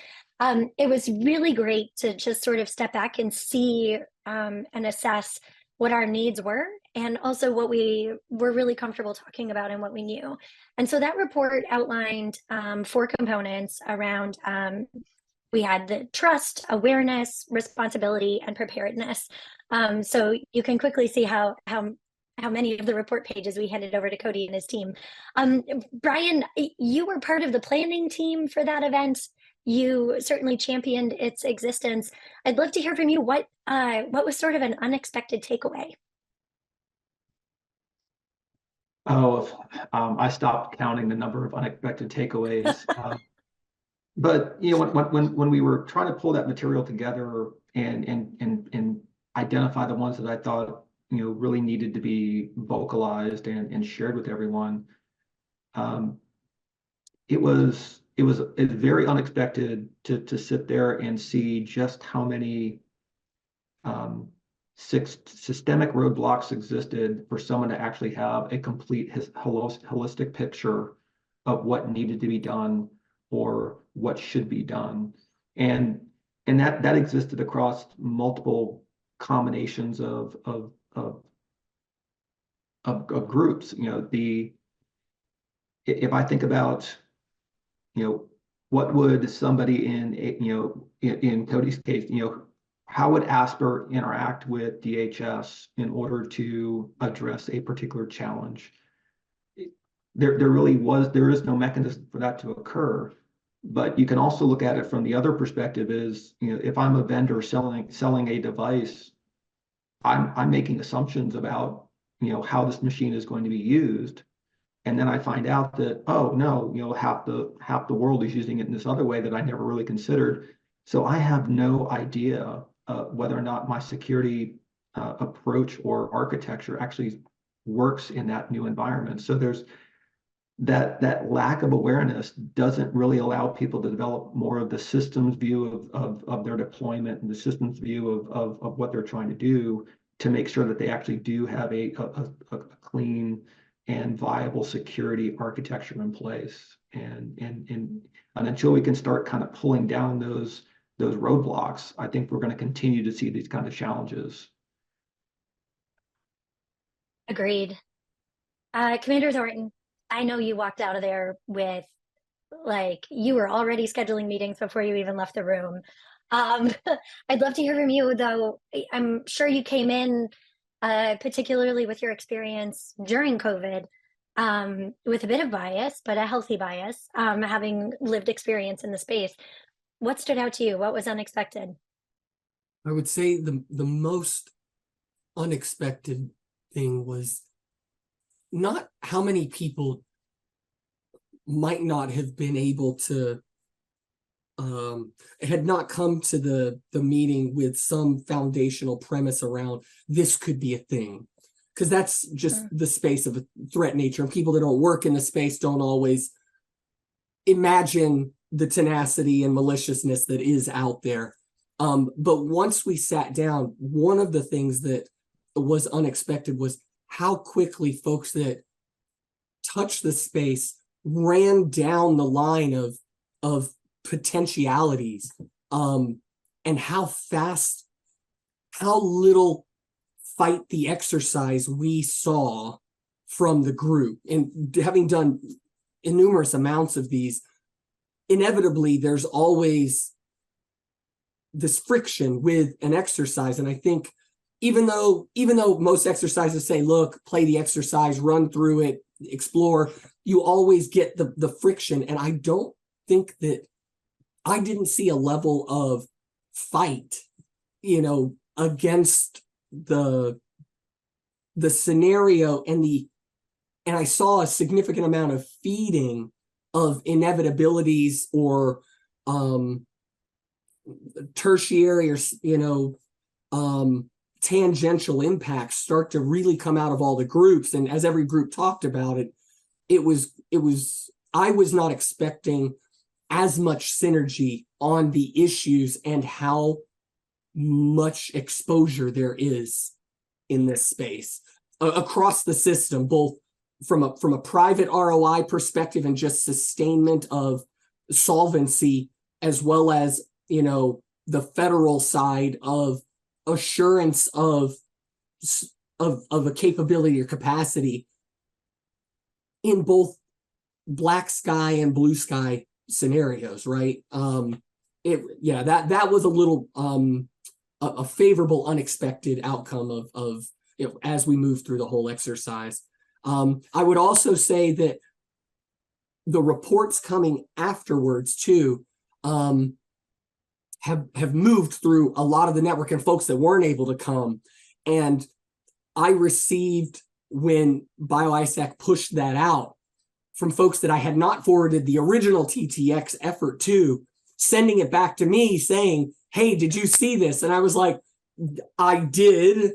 It was really great to just sort of step back and see and assess what our needs were, and also what we were really comfortable talking about and what we knew. And so that report outlined 4 components around, we had the trust, awareness, responsibility, and preparedness. So you can quickly see how many of the report pages we handed over to Cody and his team. Brian, you were part of the planning team for that event. You certainly championed its existence. I'd love to hear from you. What was sort of an unexpected takeaway? I stopped counting the number of unexpected takeaways. But when we were trying to pull that material together and identify the ones that I thought really needed to be vocalized and shared with everyone, it was very unexpected to sit there and see just how many systemic roadblocks existed for someone to actually have a complete holistic picture of what needed to be done or what should be done, and that existed across multiple combinations of groups. If I think about what would somebody in Cody's case, how would ASPR interact with DHS in order to address a particular challenge? There is no mechanism for that to occur. But you can also look at it from the other perspective is, if I'm a vendor selling a device, I'm making assumptions about, how this machine is going to be used. And then I find out that, oh no, half the world is using it in this other way that I never really considered. So I have no idea whether or not my security approach or architecture actually works in that new environment. So there's that lack of awareness doesn't really allow people to develop more of the systems view of their deployment and the systems view of what they're trying to do to make sure that they actually do have a clean and viable security architecture in place. And until we can start kind of pulling down those roadblocks, I think we're going to continue to see these kind of challenges. Agreed. Commander Thornton, I know you walked out of there with, like, you were already scheduling meetings before you even left the room. I'd love to hear from you, though. I'm sure you came in, particularly with your experience during COVID, with a bit of bias, but a healthy bias, having lived experience in the space. What stood out to you? What was unexpected? I would say the most unexpected thing was not how many people might not have been able to had not come to the meeting with some foundational premise around this could be a thing, because that's just the space of a threat nature, and people that don't work in the space don't always imagine the tenacity and maliciousness that is out there. But once we sat down, one of the things that was unexpected was how quickly folks that touched the space ran down the line of potentialities, and how fast, how little fight the exercise we saw from the group. And having done numerous amounts of these, inevitably there's always this friction with an exercise. And I think even though most exercises say, look, play the exercise, run through it, explore, you always get the friction. And I don't think that I didn't see a level of fight, against the scenario and I saw a significant amount of feeding of inevitabilities or tertiary or tangential impacts start to really come out of all the groups. And as every group talked about it, I was not expecting as much synergy on the issues and how much exposure there is in this space across the system, both from a private ROI perspective and just sustainment of solvency, as well as the federal side of assurance of a capability or capacity in both black sky and blue sky scenarios, right? That was a little a favorable unexpected outcome of as we move through the whole exercise. I would also say that the reports coming afterwards too have moved through a lot of the network and folks that weren't able to come. And I received, when BIO-ISAC pushed that out, from folks that I had not forwarded the original TTX effort to, sending it back to me saying, hey, did you see this? And I was like, I did.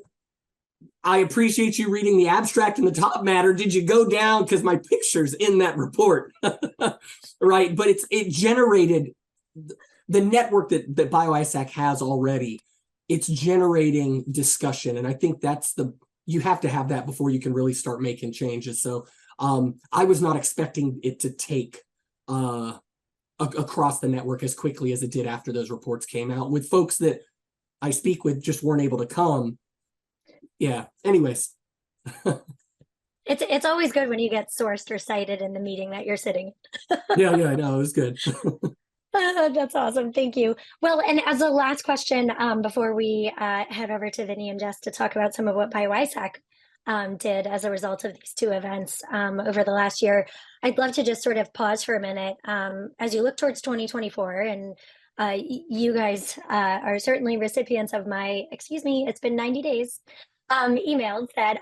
I appreciate you reading the abstract and the top matter. Did you go down? Because my picture's in that report, right? But it generated the network that BIO-ISAC has already. It's generating discussion. And I think you have to have that before you can really start making changes. So I was not expecting it to take across the network as quickly as it did after those reports came out, with folks that I speak with just weren't able to come. Yeah. Anyways. It's always good when you get sourced or cited in the meeting that you're sitting. Yeah, no, it was good. That's awesome. Thank you. Well, and as a last question, before we head over to Vinny and Jess to talk about some of what BIO-ISAC did as a result of these two events over the last year. I'd love to just sort of pause for a minute as you look towards 2024, and you guys are certainly recipients of my, excuse me, it's been 90 days, emails that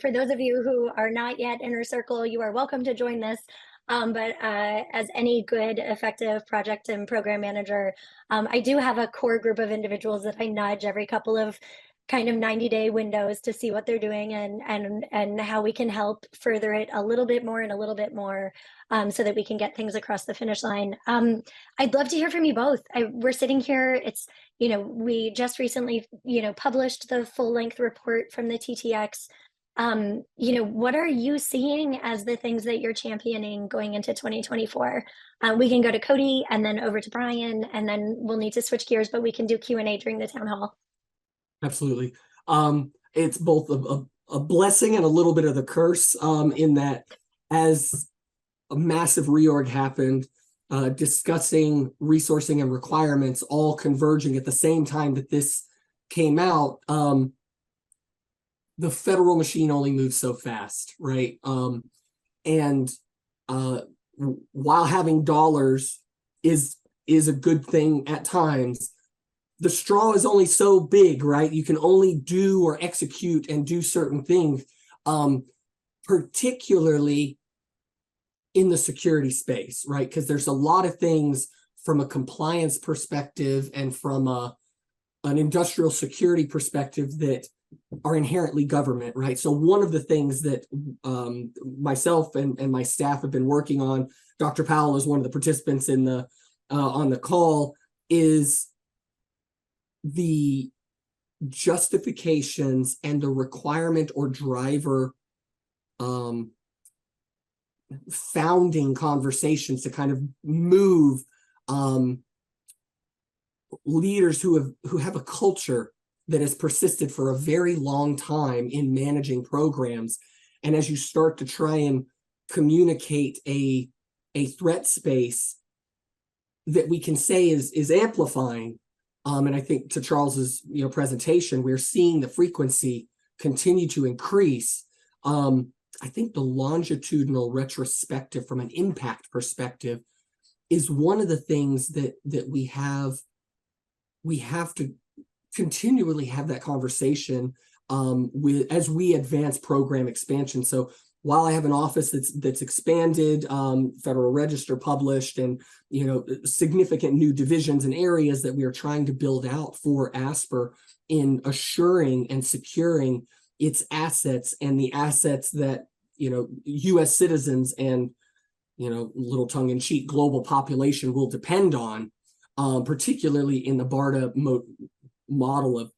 for those of you who are not yet Inner Circle, you are welcome to join this. But as any good, effective project and program manager, I do have a core group of individuals that I nudge every couple of kind of 90-day windows to see what they're doing and how we can help further it a little bit more and a little bit more so that we can get things across the finish line. I'd love to hear from you both. We're sitting here, it's, we just recently, published the full-length report from the TTX. What are you seeing as the things that you're championing going into 2024? We can go to Cody and then over to Brian, and then we'll need to switch gears, but we can do Q&A during the town hall. Absolutely. It's both a blessing and a little bit of the curse in that as a massive reorg happened, discussing resourcing and requirements all converging at the same time that this came out, the federal machine only moves so fast, right? And while having dollars is a good thing at times, the straw is only so big, right? You can only do or execute and do certain things, particularly in the security space, right? Because there's a lot of things from a compliance perspective and from an industrial security perspective that are inherently government, right? So one of the things that myself and my staff have been working on, Dr. Powell is one of the participants in the on the call, is the justifications and the requirement or driver founding conversations to kind of move leaders who have a culture that has persisted for a very long time in managing programs. And as you start to try and communicate a threat space that we can say is amplifying, and I think to Charles's presentation, we're seeing the frequency continue to increase. I think the longitudinal retrospective from an impact perspective is one of the things that we have to continually have that conversation with as we advance program expansion. So while I have an office that's expanded, Federal Register published, and significant new divisions and areas that we are trying to build out for ASPR in assuring and securing its assets and the assets that U.S. citizens and little tongue-in-cheek global population will depend on, particularly in the BARDA model of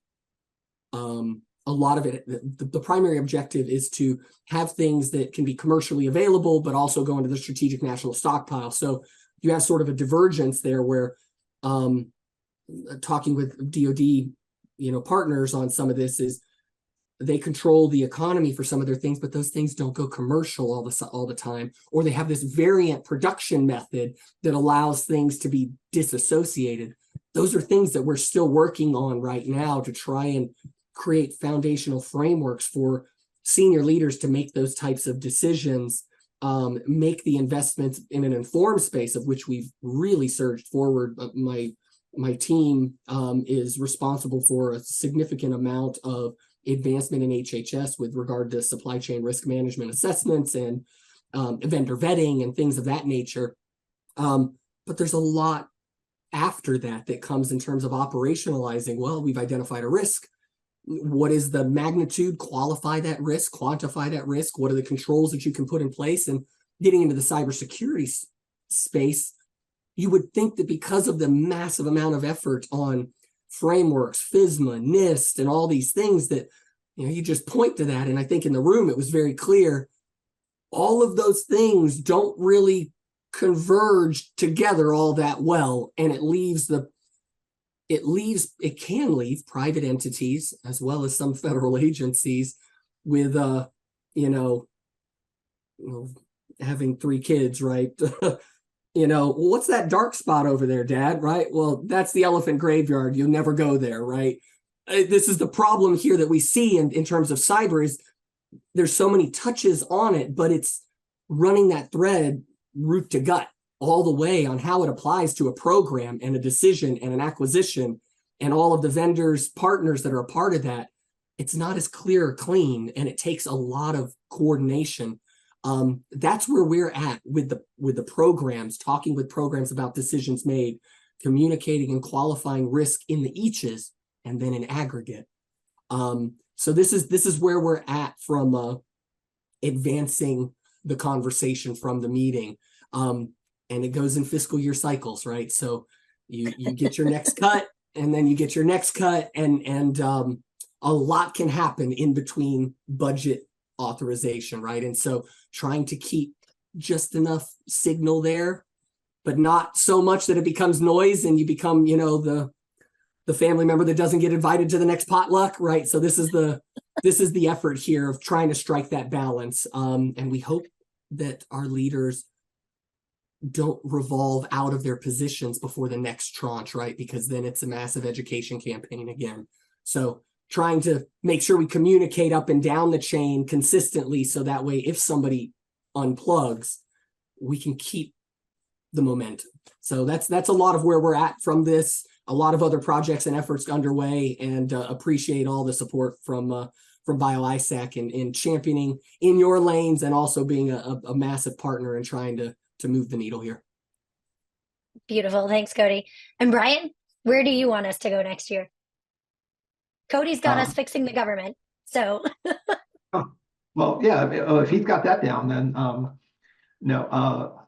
a lot of it. The primary objective is to have things that can be commercially available, but also go into the strategic national stockpile. So you have sort of a divergence there where talking with DoD, partners on some of this is they control the economy for some of their things, but those things don't go commercial all the time, or they have this variant production method that allows things to be disassociated. Those are things that we're still working on right now to try and create foundational frameworks for senior leaders to make those types of decisions, make the investments in an informed space, of which we've really surged forward. My team is responsible for a significant amount of advancement in HHS with regard to supply chain risk management assessments and vendor vetting and things of that nature. But there's a lot after that comes in terms of operationalizing. Well, we've identified a risk. What is the magnitude? Qualify that risk, quantify that risk. What are the controls that you can put in place? And getting into the cybersecurity space, you would think that because of the massive amount of effort on frameworks, FISMA, NIST, and all these things that, you just point to that. And I think in the room, it was very clear, all of those things don't really converge together all that well. And it can leave private entities as well as some federal agencies with, having 3 kids, right? What's that dark spot over there, Dad? Right? Well, that's the elephant graveyard. You'll never go there, right? This is the problem here that we see in terms of cyber is there's so many touches on it, but it's running that thread root to gut all the way on how it applies to a program and a decision and an acquisition and all of the vendors, partners that are a part of that. It's not as clear or clean, and it takes a lot of coordination. That's where we're at with the programs, talking with programs about decisions made, communicating and qualifying risk in the eaches, and then in aggregate. So this is where we're at from advancing the conversation from the meeting. And it goes in fiscal year cycles, right? So you get your next cut, and then you get your next cut, and a lot can happen in between budget authorization, right? And so trying to keep just enough signal there, but not so much that it becomes noise and you become, you know, the family member that doesn't get invited to the next potluck, right? So this is the effort here of trying to strike that balance. And we hope that our leaders don't revolve out of their positions before the next tranche, right? Because then it's a massive education campaign again. So trying to make sure we communicate up and down the chain consistently, so that way if somebody unplugs, we can keep the momentum. So that's a lot of where we're at from this. A lot of other projects and efforts underway, and appreciate all the support from BIO-ISAC in championing in your lanes, and also being a massive partner in trying to move the needle here. Beautiful. Thanks, Cody. And Brian, where do you want us to go next year? Cody's got us fixing the government. So well, yeah, if he's got that down, then no,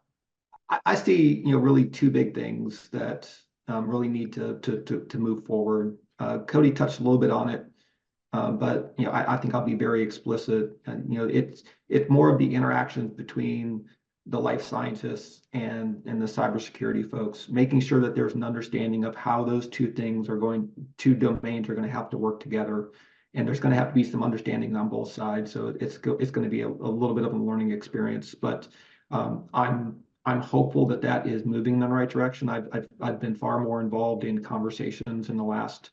I see, you know, really two big things that really need to move forward. Cody touched a little bit on it, but you know, I think I'll be very explicit. And you know, it's more of the interactions between the life scientists and the cybersecurity folks, making sure that there's an understanding of how those two domains are going to have to work together, and there's going to have to be some understanding on both sides. So it's going to be a little bit of a learning experience, but I'm hopeful that is moving in the right direction. I've been far more involved in conversations in the last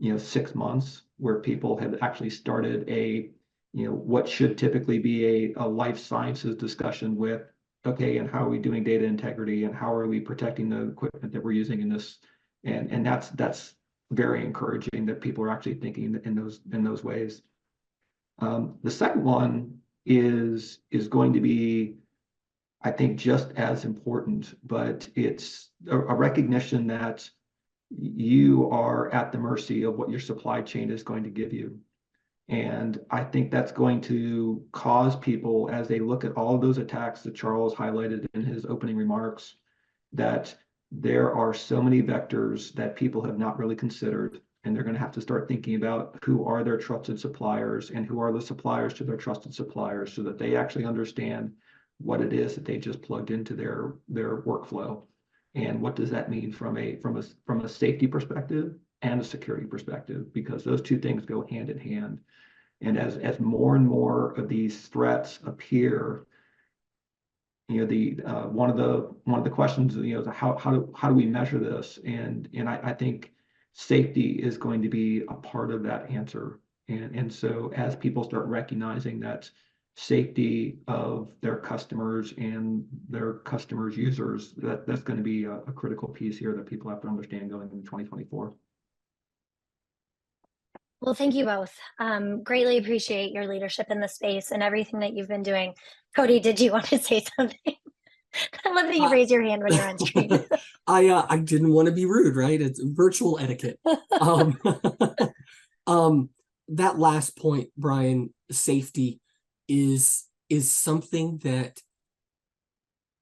6 months, where people have actually started what should typically be a life sciences discussion with, okay, and how are we doing data integrity, and how are we protecting the equipment that we're using in this, and that's very encouraging that people are actually thinking in those ways. The second one is going to be, I think, just as important, but it's a recognition that you are at the mercy of what your supply chain is going to give you. And I think that's going to cause people, as they look at all of those attacks that Charles highlighted in his opening remarks, that there are so many vectors that people have not really considered. And they're going to have to start thinking about who are their trusted suppliers and who are the suppliers to their trusted suppliers, so that they actually understand what it is that they just plugged into their workflow. And what does that mean from a safety perspective and a security perspective, because those two things go hand in hand. And as more and more of these threats appear, one of the questions, is how do we measure this? And I think safety is going to be a part of that answer. And so as people start recognizing that safety of their customers and their customers' users, that's going to be a critical piece here that people have to understand going into 2024. Well, thank you both. Greatly appreciate your leadership in the space and everything that you've been doing. Cody, did you want to say something? I love that you raise your hand when you're on screen. I didn't want to be rude, right? It's virtual etiquette. That last point, Brian, safety is something that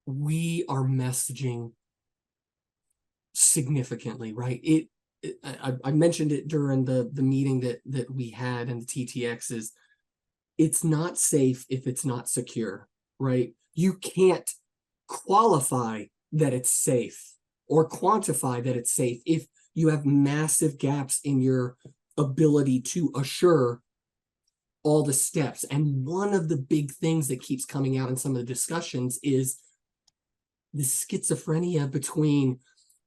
we are messaging significantly, right? I mentioned it during the meeting that we had in the TTX, is it's not safe if it's not secure, right? You can't qualify that it's safe or quantify that it's safe if you have massive gaps in your ability to assure all the steps. And one of the big things that keeps coming out in some of the discussions is the schizophrenia between,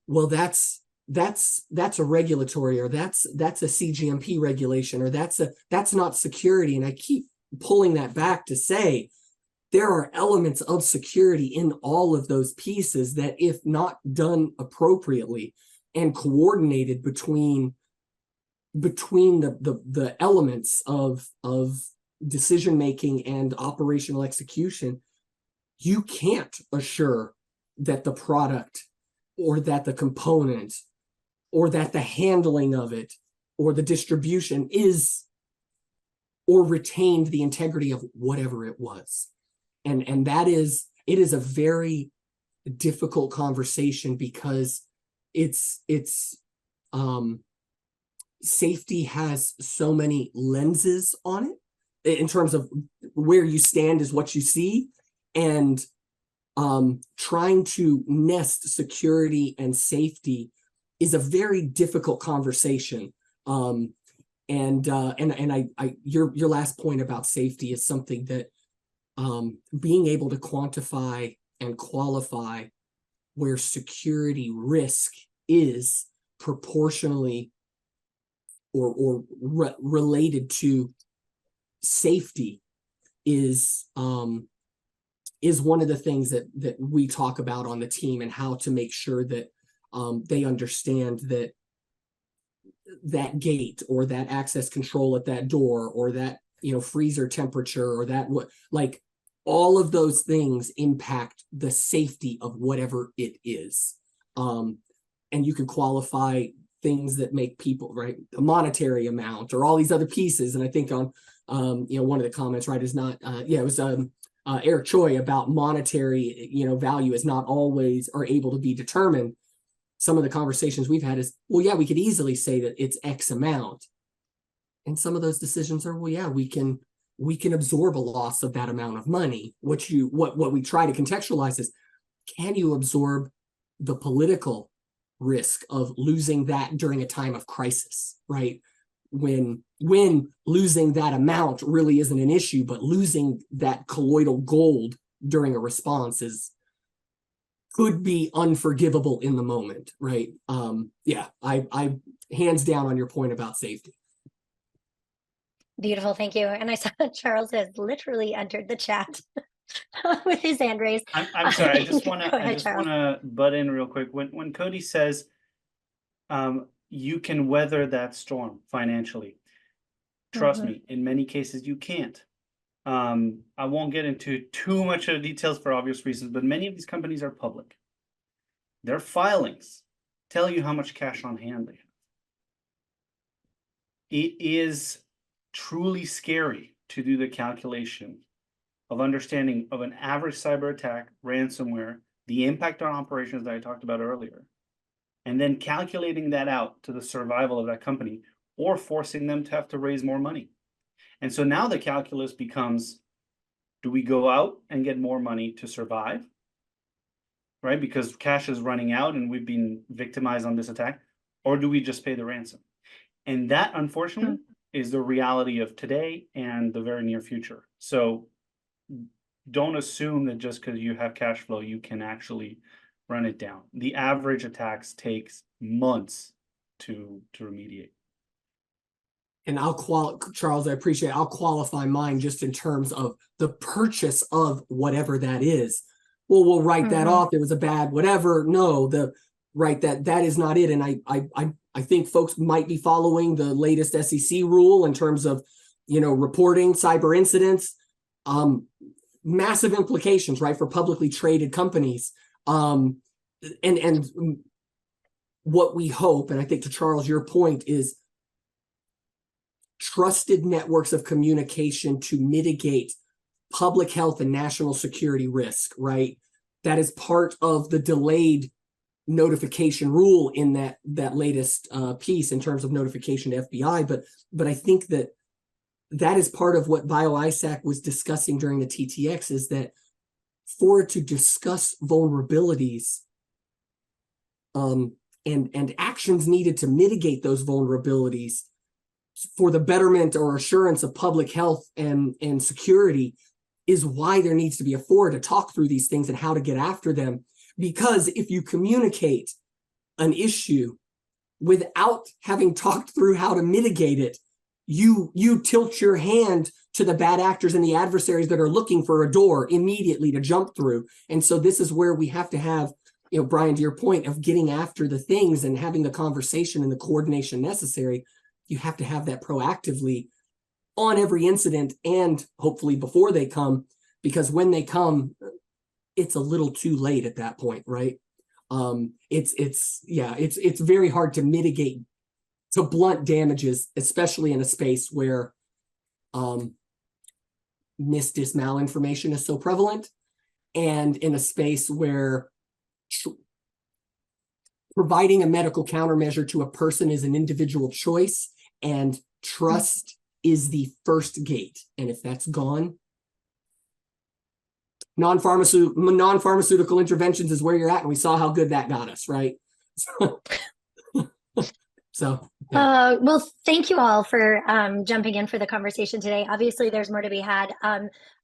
well, that's a regulatory, or that's a CGMP regulation, or that's not security. And I keep pulling that back to say there are elements of security in all of those pieces that, if not done appropriately and coordinated between the elements of decision making and operational execution, you can't assure that the product or that the component or that the handling of it or the distribution is or retained the integrity of whatever it was. And it is a very difficult conversation, because it's safety has so many lenses on it, in terms of where you stand is what you see, and trying to nest security and safety is a very difficult conversation. Your last point about safety is something that being able to quantify and qualify where security risk is proportionally or related to safety is one of the things that we talk about on the team, and how to make sure that they understand that that gate or that access control at that door or that freezer temperature or that like all of those things impact the safety of whatever it is. And you can qualify things that make people, right, a monetary amount or all these other pieces. And I think on one of the comments, right, is not it was Eric Choi about monetary value is not always are able to be determined. Some of the conversations we've had is, well, yeah, we could easily say that it's X amount. And some of those decisions are, well, yeah, we can absorb a loss of that amount of money. What we try to contextualize is, can you absorb the political risk of losing that during a time of crisis, right? When losing that amount really isn't an issue, but losing that colloidal gold during a response could be unforgivable in the moment, right? I hands down on your point about safety. Beautiful, thank you. And I saw Charles has literally entered the chat with his hand raised. I'm sorry. I just want Go ahead, to butt in real quick. When Cody says, you can weather that storm financially, trust me, in many cases you can't. I won't get into too much of the details for obvious reasons, but many of these companies are public. Their filings tell you how much cash on hand they have. It is truly scary to do the calculation of understanding of an average cyber attack, ransomware, the impact on operations that I talked about earlier, and then calculating that out to the survival of that company, or forcing them to have to raise more money. And so now the calculus becomes, do we go out and get more money to survive, right? Because cash is running out and we've been victimized on this attack, or do we just pay the ransom? And that, unfortunately, is the reality of today and the very near future. So don't assume that just because you have cash flow, you can actually run it down. The average attacks takes months to remediate. And Charles, I appreciate I'll qualify mine just in terms of the purchase of whatever that is. Well, we'll write that off. It was a bad whatever. No, that is not it. And I think folks might be following the latest SEC rule in terms of, reporting cyber incidents, massive implications, right, for publicly traded companies. And what we hope, and I think to Charles, your point is trusted networks of communication to mitigate public health and national security risk, right? That is part of the delayed notification rule in that latest piece in terms of notification to FBI. But I think that is part of what BIO-ISAC was discussing during the TTX, is that for it to discuss vulnerabilities and actions needed to mitigate those vulnerabilities for the betterment or assurance of public health and security, is why there needs to be a forum to talk through these things and how to get after them. Because if you communicate an issue without having talked through how to mitigate it, you tilt your hand to the bad actors and the adversaries that are looking for a door immediately to jump through. And so this is where we have to have, Brian, to your point of getting after the things and having the conversation and the coordination necessary, you have to have that proactively on every incident and hopefully before they come, because when they come, it's a little too late at that point, right? It's very hard to mitigate, to blunt damages, especially in a space where malinformation is so prevalent, and in a space where providing a medical countermeasure to a person is an individual choice, and trust is the first gate. And if that's gone, non-pharmaceutical interventions is where you're at, and we saw how good that got us, right? Well, thank you all for jumping in for the conversation today. Obviously, there's more to be had.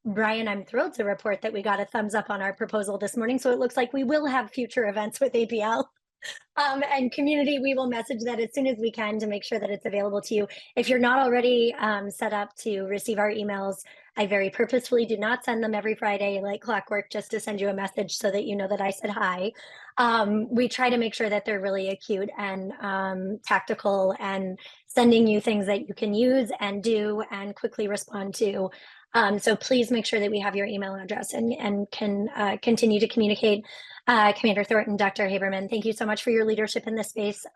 Brian, I'm thrilled to report that we got a thumbs up on our proposal this morning, so it looks like we will have future events with APL. And community, we will message that as soon as we can to make sure that it's available to you. If you're not already set up to receive our emails, I very purposefully do not send them every Friday like clockwork, just to send you a message so that you know that I said hi. We try to make sure that they're really acute and tactical, and sending you things that you can use and do and quickly respond to. So please make sure that we have your email address and can continue to communicate. Commander Thornton, Dr. Haberman, thank you so much for your leadership in this space.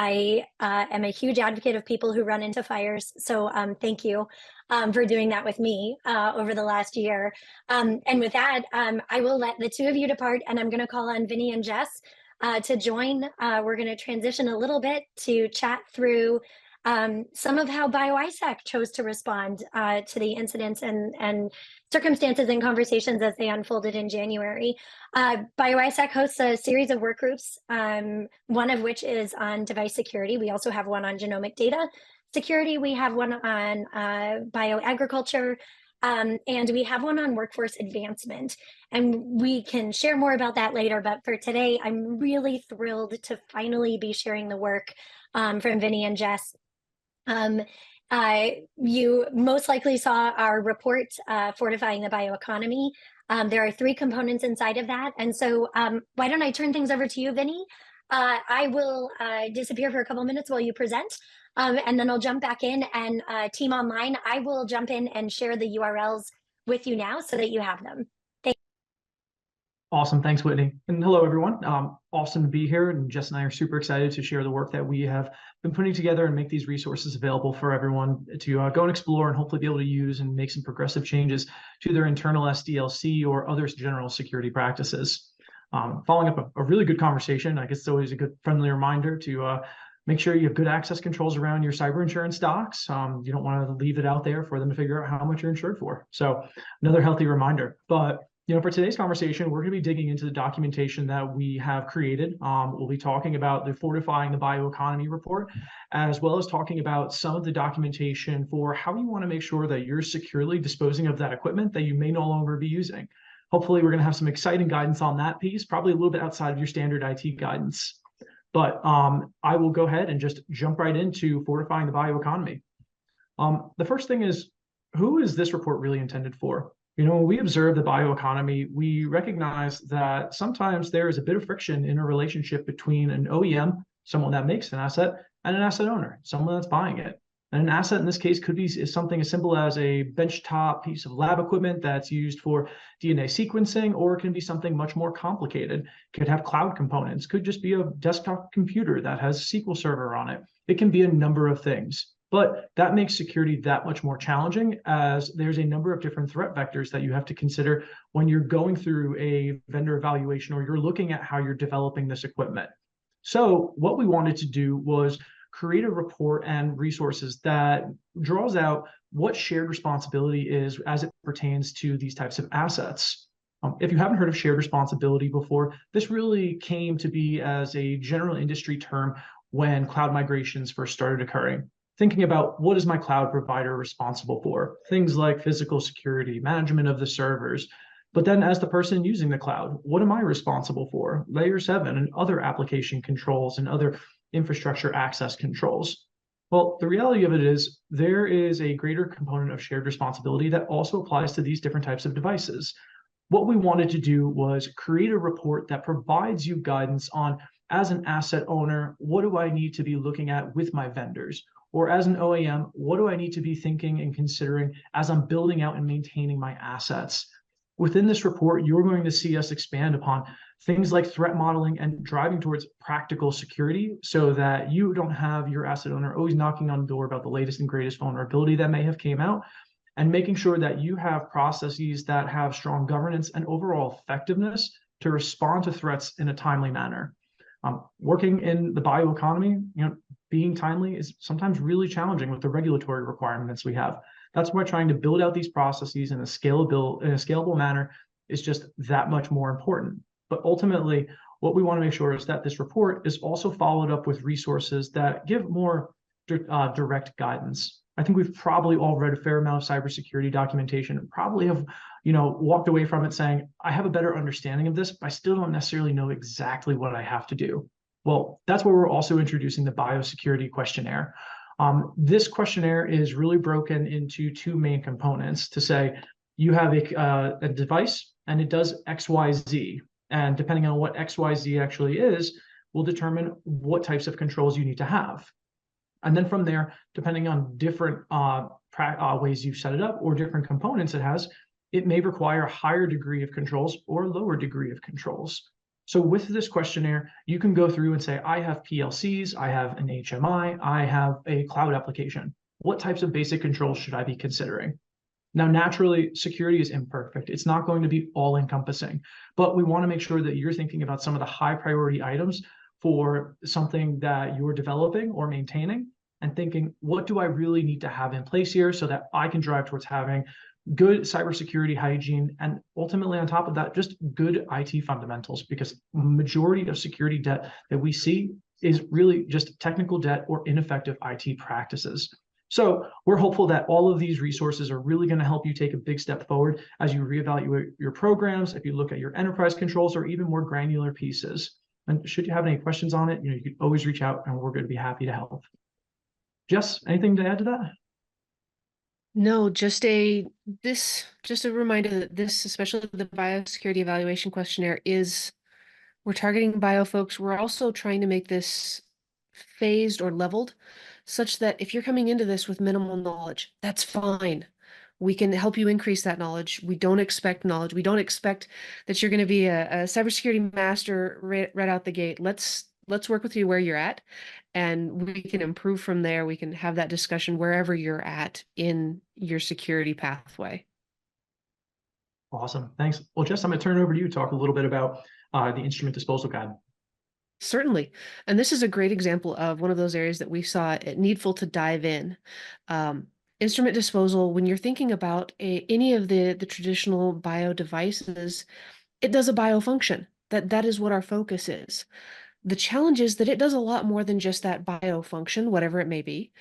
I am a huge advocate of people who run into fires. So thank you for doing that with me over the last year. And with that, I will let the two of you depart, and I'm going to call on Vinny and Jess to join. We're going to transition a little bit to chat through some of how BIO-ISAC chose to respond to the incidents and circumstances and conversations as they unfolded in January. BIO-ISAC hosts a series of work groups, one of which is on device security. We also have one on genomic data security. We have one on bioagriculture, and we have one on workforce advancement. And we can share more about that later, but for today, I'm really thrilled to finally be sharing the work from Vinny and Jess. You most likely saw our report, Fortifying the Bioeconomy. There are 3 components inside of that. And so why don't I turn things over to you, Vinny? I will disappear for a couple of minutes while you present, and then I'll jump back in, and team online, I will jump in and share the URLs with you now so that you have them. Awesome. Thanks, Whitney. And hello, everyone. Awesome to be here. And Jess and I are super excited to share the work that we have been putting together and make these resources available for everyone to go and explore and hopefully be able to use and make some progressive changes to their internal SDLC or other general security practices. Following up a really good conversation, I guess it's always a good friendly reminder to make sure you have good access controls around your cyber insurance docs. You don't want to leave it out there for them to figure out how much you're insured for. So another healthy reminder. But for today's conversation, we're going to be digging into the documentation that we have created. We'll be talking about the Fortifying the Bioeconomy report, as well as talking about some of the documentation for how you want to make sure that you're securely disposing of that equipment that you may no longer be using. Hopefully, we're going to have some exciting guidance on that piece, probably a little bit outside of your standard IT guidance. But I will go ahead and just jump right into Fortifying the Bioeconomy. The first thing is, who is this report really intended for? When we observe the bioeconomy, we recognize that sometimes there is a bit of friction in a relationship between an OEM, someone that makes an asset, and an asset owner, someone that's buying it. And an asset in this case could be something as simple as a benchtop piece of lab equipment that's used for DNA sequencing, or it can be something much more complicated. It could have cloud components, could just be a desktop computer that has a SQL server on it. It can be a number of things. But that makes security that much more challenging, as there's a number of different threat vectors that you have to consider when you're going through a vendor evaluation or you're looking at how you're developing this equipment. So what we wanted to do was create a report and resources that draws out what shared responsibility is as it pertains to these types of assets. If you haven't heard of shared responsibility before, this really came to be as a general industry term when cloud migrations first started occurring. Thinking about, what is my cloud provider responsible for? Things like physical security, management of the servers. But then as the person using the cloud, what am I responsible for? Layer 7 and other application controls and other infrastructure access controls. Well, the reality of it is there is a greater component of shared responsibility that also applies to these different types of devices. What we wanted to do was create a report that provides you guidance on, as an asset owner, what do I need to be looking at with my vendors? Or as an OEM, what do I need to be thinking and considering as I'm building out and maintaining my assets? Within this report, you're going to see us expand upon things like threat modeling and driving towards practical security so that you don't have your asset owner always knocking on the door about the latest and greatest vulnerability that may have came out, and making sure that you have processes that have strong governance and overall effectiveness to respond to threats in a timely manner. Working in the bioeconomy, being timely is sometimes really challenging with the regulatory requirements we have. That's why trying to build out these processes in a scalable manner is just that much more important. But ultimately, what we want to make sure is that this report is also followed up with resources that give more direct guidance. I think we've probably all read a fair amount of cybersecurity documentation and probably have, walked away from it saying, I have a better understanding of this, but I still don't necessarily know exactly what I have to do. Well, that's where we're also introducing the biosecurity questionnaire. This questionnaire is really broken into two main components to say you have a device and it does XYZ. And depending on what XYZ actually is, will determine what types of controls you need to have. And then from there, depending on different ways you've set it up or different components it has, it may require a higher degree of controls or a lower degree of controls. So with this questionnaire, you can go through and say, I have PLCs, I have an HMI, I have a cloud application. What types of basic controls should I be considering? Now, naturally, security is imperfect. It's not going to be all encompassing, but we want to make sure that you're thinking about some of the high priority items for something that you're developing or maintaining and thinking, what do I really need to have in place here so that I can drive towards having good cybersecurity hygiene, and ultimately on top of that, just good IT fundamentals, because majority of security debt that we see is really just technical debt or ineffective IT practices. So we're hopeful that all of these resources are really going to help you take a big step forward as you reevaluate your programs, if you look at your enterprise controls or even more granular pieces. And should you have any questions on it, you can always reach out and we're going to be happy to help. Jess, anything to add to that? No, just a reminder that this, especially the biosecurity evaluation questionnaire, we're targeting bio folks. We're also trying to make this phased or leveled such that if you're coming into this with minimal knowledge, that's fine. We can help you increase that knowledge. We don't expect knowledge. We don't expect that you're going to be a cybersecurity master right out the gate. Let's work with you where you're at, and we can improve from there. We can have that discussion wherever you're at in your security pathway. Awesome. Thanks. Well, Jess, I'm going to turn it over to you to talk a little bit about the instrument disposal guide. Certainly. And this is a great example of one of those areas that we saw it needful to dive in. Instrument disposal, when you're thinking about any of the traditional bio devices, it does a bio function. That is what our focus is. The challenge is that it does a lot more than just that bio function, whatever it may be.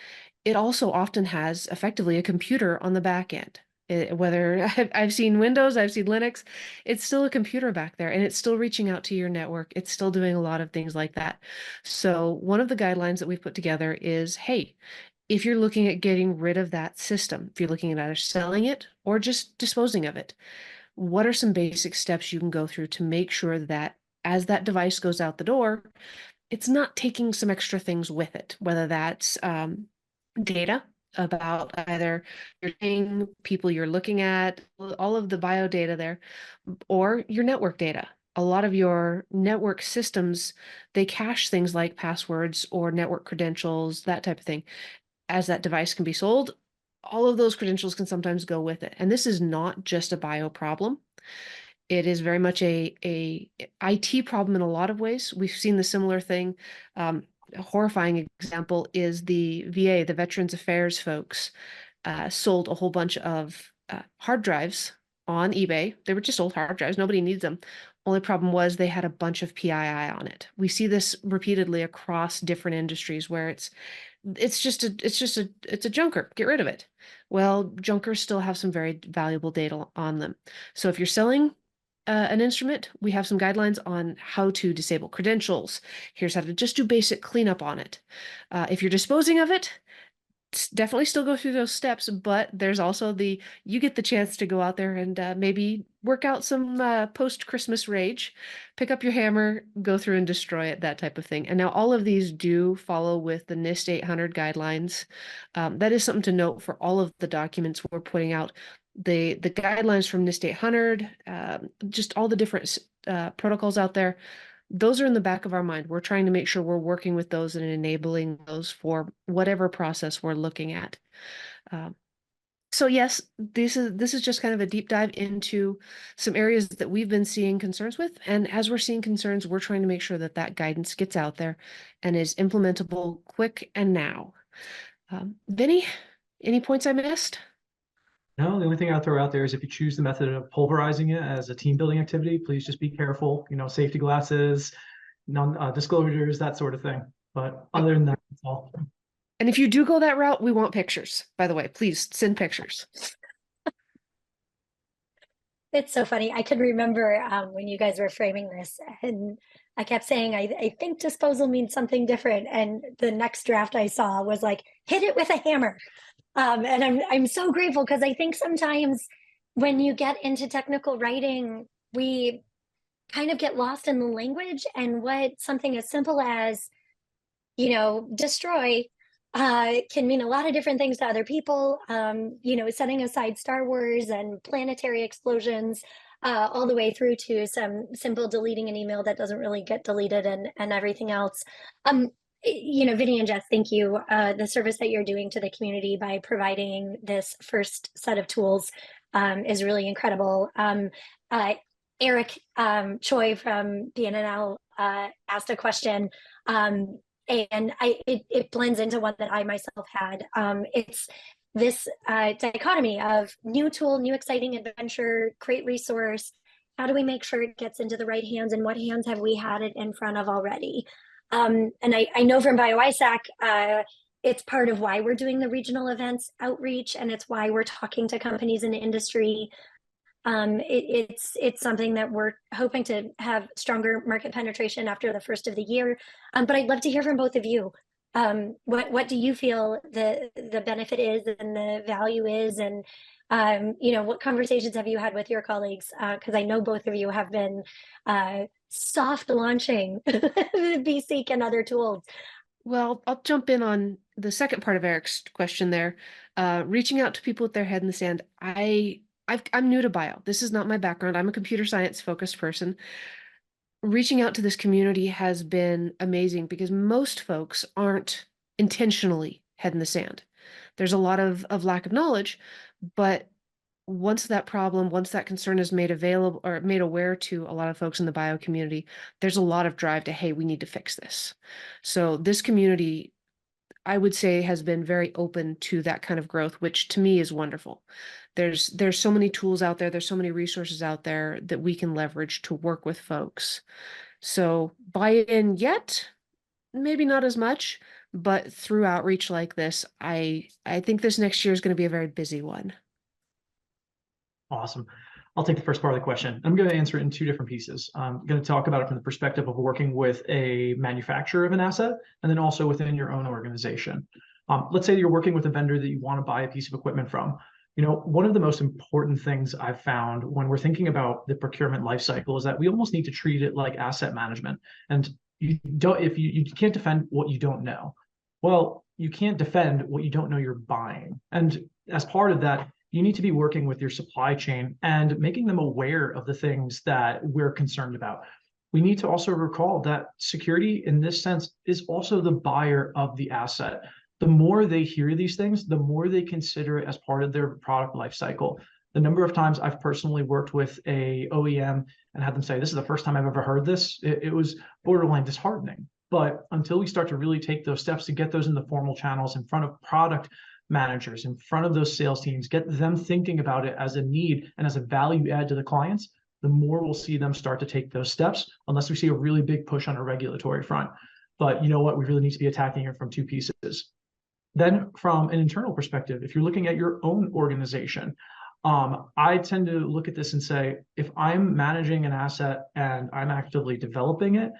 It also often has effectively a computer on the back end. Whether I've seen Windows, I've seen Linux, it's still a computer back there and it's still reaching out to your network. It's still doing a lot of things like that. So one of the guidelines that we've put together is, hey, if you're looking at getting rid of that system, if you're looking at either selling it or just disposing of it, what are some basic steps you can go through to make sure that as that device goes out the door, it's not taking some extra things with it, whether that's data about either your thing, people you're looking at, all of the bio data there, or your network data. A lot of your network systems, they cache things like passwords or network credentials, that type of thing. As that device can be sold, all of those credentials can sometimes go with it. And this is not just a bio problem. It is very much a IT problem in a lot of ways. We've seen the similar thing. A horrifying example is the VA, the Veterans Affairs folks, sold a whole bunch of hard drives on eBay. They were just old hard drives. Nobody needs them. Only problem was they had a bunch of PII on it. We see this repeatedly across different industries where it's a junker. Get rid of it. Well, junkers still have some very valuable data on them. So if you're selling an instrument, we have some guidelines on how to disable credentials. Here's how to just do basic cleanup on it. If you're disposing of it, definitely still go through those steps, but there's also you get the chance to go out there and maybe work out some post-Christmas rage, pick up your hammer, go through and destroy it, that type of thing. And now all of these do follow with the NIST 800 guidelines. That is something to note for all of the documents we're putting out. The guidelines from NIST 800, just all the different protocols out there, those are in the back of our mind. We're trying to make sure we're working with those and enabling those for whatever process we're looking at. So yes, this is just kind of a deep dive into some areas that we've been seeing concerns with. And as we're seeing concerns, we're trying to make sure that that guidance gets out there and is implementable quick and now. Vinny, any points I missed? No, the only thing I'll throw out there is if you choose the method of pulverizing it as a team building activity, please just be careful, safety glasses, non-disclosures, that sort of thing. But other than that, that's all. And if you do go that route, we want pictures, by the way. Please send pictures. It's so funny. I could remember when you guys were framing this, and I kept saying, I think disposal means something different. And the next draft I saw was like, hit it with a hammer. And I'm so grateful, because I think sometimes when you get into technical writing, we kind of get lost in the language, and what something as simple as, destroy can mean a lot of different things to other people. Setting aside Star Wars and planetary explosions, all the way through to some simple deleting an email that doesn't really get deleted, and everything else. Vinny and Jess, thank you. The service that you're doing to the community by providing this first set of tools is really incredible. Eric Choi from BNNL asked a question, and it blends into one that I myself had. It's this dichotomy of new tool, new exciting adventure, great resource. How do we make sure it gets into the right hands, and what hands have we had it in front of already? And I know from BIO-ISAC, it's part of why we're doing the regional events outreach, and it's why we're talking to companies in the industry. It's something that we're hoping to have stronger market penetration after the first of the year. But I'd love to hear from both of you. What do you feel the benefit is and the value is, and what conversations have you had with your colleagues? Because I know both of you have been soft launching the BSeek and other tools. Well, I'll jump in on the second part of Eric's question there. Reaching out to people with their head in the sand. I'm new to bio. This is not my background. I'm a computer science focused person. Reaching out to this community has been amazing, because most folks aren't intentionally head in the sand. There's a lot of lack of knowledge, but once that concern is made available or made aware to a lot of folks in the bio community, there's a lot of drive to, hey, we need to fix this. So this community, I would say, has been very open to that kind of growth, which to me is wonderful. There's so many tools out there. There's so many resources out there that we can leverage to work with folks. So buy-in yet, maybe not as much, but through outreach like this, I think this next year is going to be a very busy one. Awesome. I'll take the first part of the question. I'm going to answer it in two different pieces. I'm going to talk about it from the perspective of working with a manufacturer of an asset, and then also within your own organization. Let's say you're working with a vendor that you want to buy a piece of equipment from. One of the most important things I've found when we're thinking about the procurement lifecycle is that we almost need to treat it like asset management. And you can't defend what you don't know. Well, you can't defend what you don't know you're buying. And as part of that, you need to be working with your supply chain and making them aware of the things that we're concerned about. We need to also recall that security in this sense is also the buyer of the asset. The more they hear these things, the more they consider it as part of their product life cycle. The number of times I've personally worked with a OEM and had them say, this is the first time I've ever heard this, it was borderline disheartening. But until we start to really take those steps to get those in the formal channels in front of product managers, in front of those sales teams, get them thinking about it as a need and as a value add to the clients, the more we'll see them start to take those steps, unless we see a really big push on a regulatory front. But you know what? We really need to be attacking it from two pieces. Then from an internal perspective, if you're looking at your own organization, I tend to look at this and say, if I'm managing an asset and I'm actively developing it,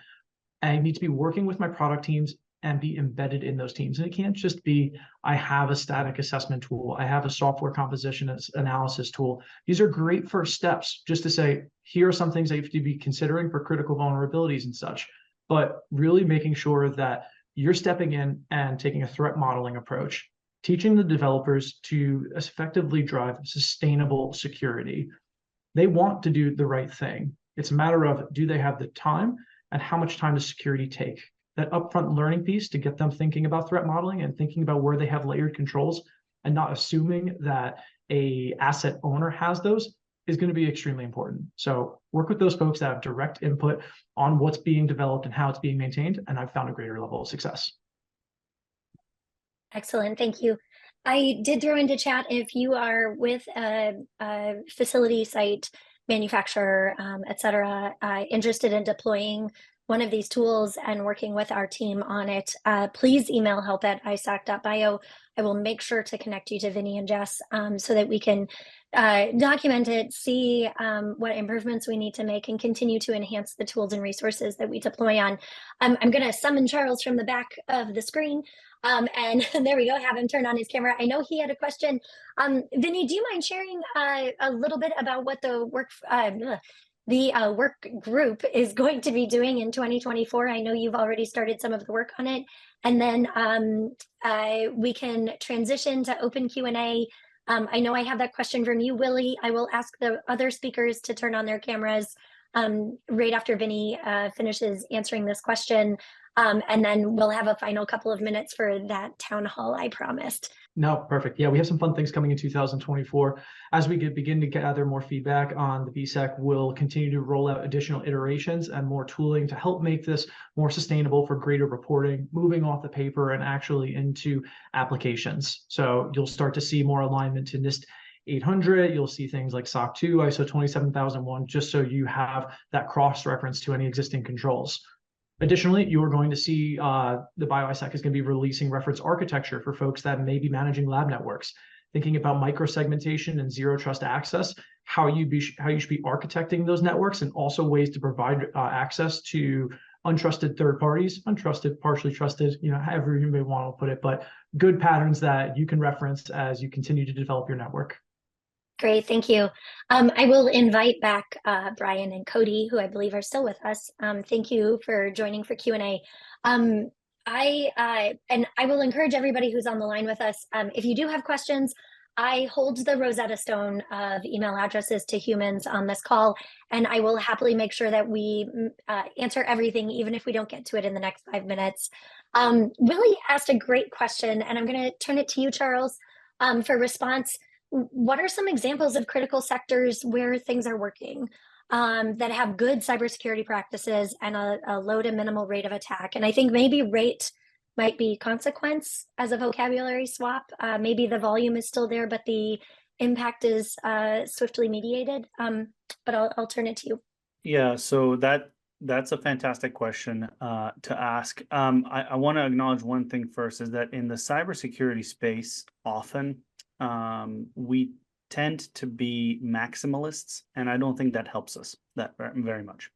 I need to be working with my product teams and be embedded in those teams. And it can't just be, I have a static assessment tool, I have a software composition analysis tool. These are great first steps just to say, here are some things that you have to be considering for critical vulnerabilities and such, but really making sure that you're stepping in and taking a threat modeling approach, teaching the developers to effectively drive sustainable security. They want to do the right thing. It's a matter of, do they have the time, and how much time does security take? That upfront learning piece to get them thinking about threat modeling and thinking about where they have layered controls and not assuming that a asset owner has those is going to be extremely important. So work with those folks that have direct input on what's being developed and how it's being maintained, and I've found a greater level of success. Excellent, thank you. I did throw into chat, if you are with a facility, site, manufacturer, et cetera, interested in deploying one of these tools and working with our team on it, please email help@isac.bio. I will make sure to connect you to Vinny and Jess so that we can document it, see what improvements we need to make, and continue to enhance the tools and resources that we deploy on. I'm going to summon Charles from the back of the screen. And there we go, have him turn on his camera. I know he had a question. Vinny, do you mind sharing a little bit about what the work group is going to be doing in 2024? I know you've already started some of the work on it. And then we can transition to open Q&A. I know I have that question from you, Willie. I will ask the other speakers to turn on their cameras right after Vinny finishes answering this question. And then we'll have a final couple of minutes for that town hall I promised. No, perfect. Yeah, we have some fun things coming in 2024. As we begin to gather more feedback on the BIO-ISAC, we'll continue to roll out additional iterations and more tooling to help make this more sustainable for greater reporting, moving off the paper and actually into applications. So you'll start to see more alignment to NIST 800. You'll see things like SOC 2, ISO 27001, just so you have that cross-reference to any existing controls. Additionally, you are going to see the BIO-ISAC is going to be releasing reference architecture for folks that may be managing lab networks, thinking about microsegmentation and zero trust access, how you should be architecting those networks, and also ways to provide access to untrusted third parties, untrusted, partially trusted, however you may want to put it, but good patterns that you can reference as you continue to develop your network. Great, thank you. I will invite back Brian and Cody, who I believe are still with us. Thank you for joining for Q&A. And I will encourage everybody who's on the line with us, if you do have questions, I hold the Rosetta Stone of email addresses to humans on this call, and I will happily make sure that we answer everything, even if we don't get to it in the next 5 minutes. Willie asked a great question, and I'm going to turn it to you, Charles, for response. What are some examples of critical sectors where things are working that have good cybersecurity practices and a low to minimal rate of attack? And I think maybe rate might be consequence as a vocabulary swap. Maybe the volume is still there, but the impact is swiftly mediated. But I'll turn it to you. Yeah, so that's a fantastic question to ask. I want to acknowledge one thing first, is that in the cybersecurity space, often we tend to be maximalists, and I don't think that helps us that very much.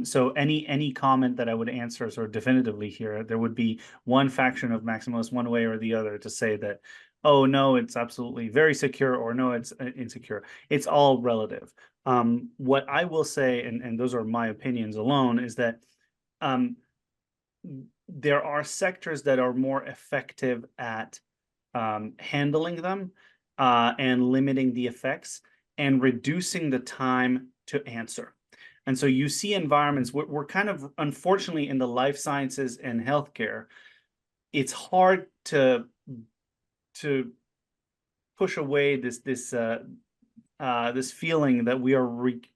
So any comment that I would answer sort of definitively here, there would be one faction of maximalists one way or the other to say that, oh no, it's absolutely very secure, or no, it's insecure. It's all relative. What I will say, and those are my opinions alone, is that there are sectors that are more effective at handling them and limiting the effects and reducing the time to answer. And so you see environments, we're kind of, unfortunately, in the life sciences and healthcare, it's hard to push away this feeling that we are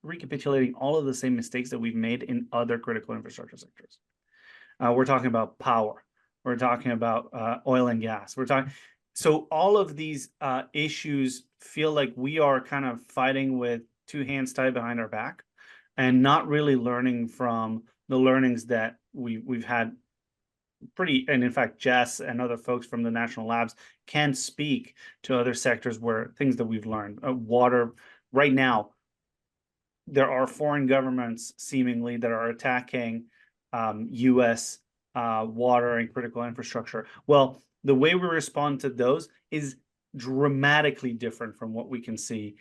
recapitulating all of the same mistakes that we've made in other critical infrastructure sectors. We're talking about power. We're talking about oil and gas. So all of these issues feel like we are kind of fighting with two hands tied behind our back and not really learning from the learnings that we've had and in fact, Jess and other folks from the national labs can speak to other sectors where things that we've learned. Water, right now, there are foreign governments seemingly that are attacking U.S. water and critical infrastructure. Well, the way we respond to those is dramatically different from what we can see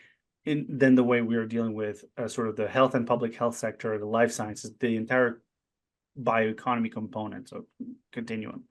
than the way we are dealing with sort of the health and public health sector, the life sciences, the entire bioeconomy component, so continuum.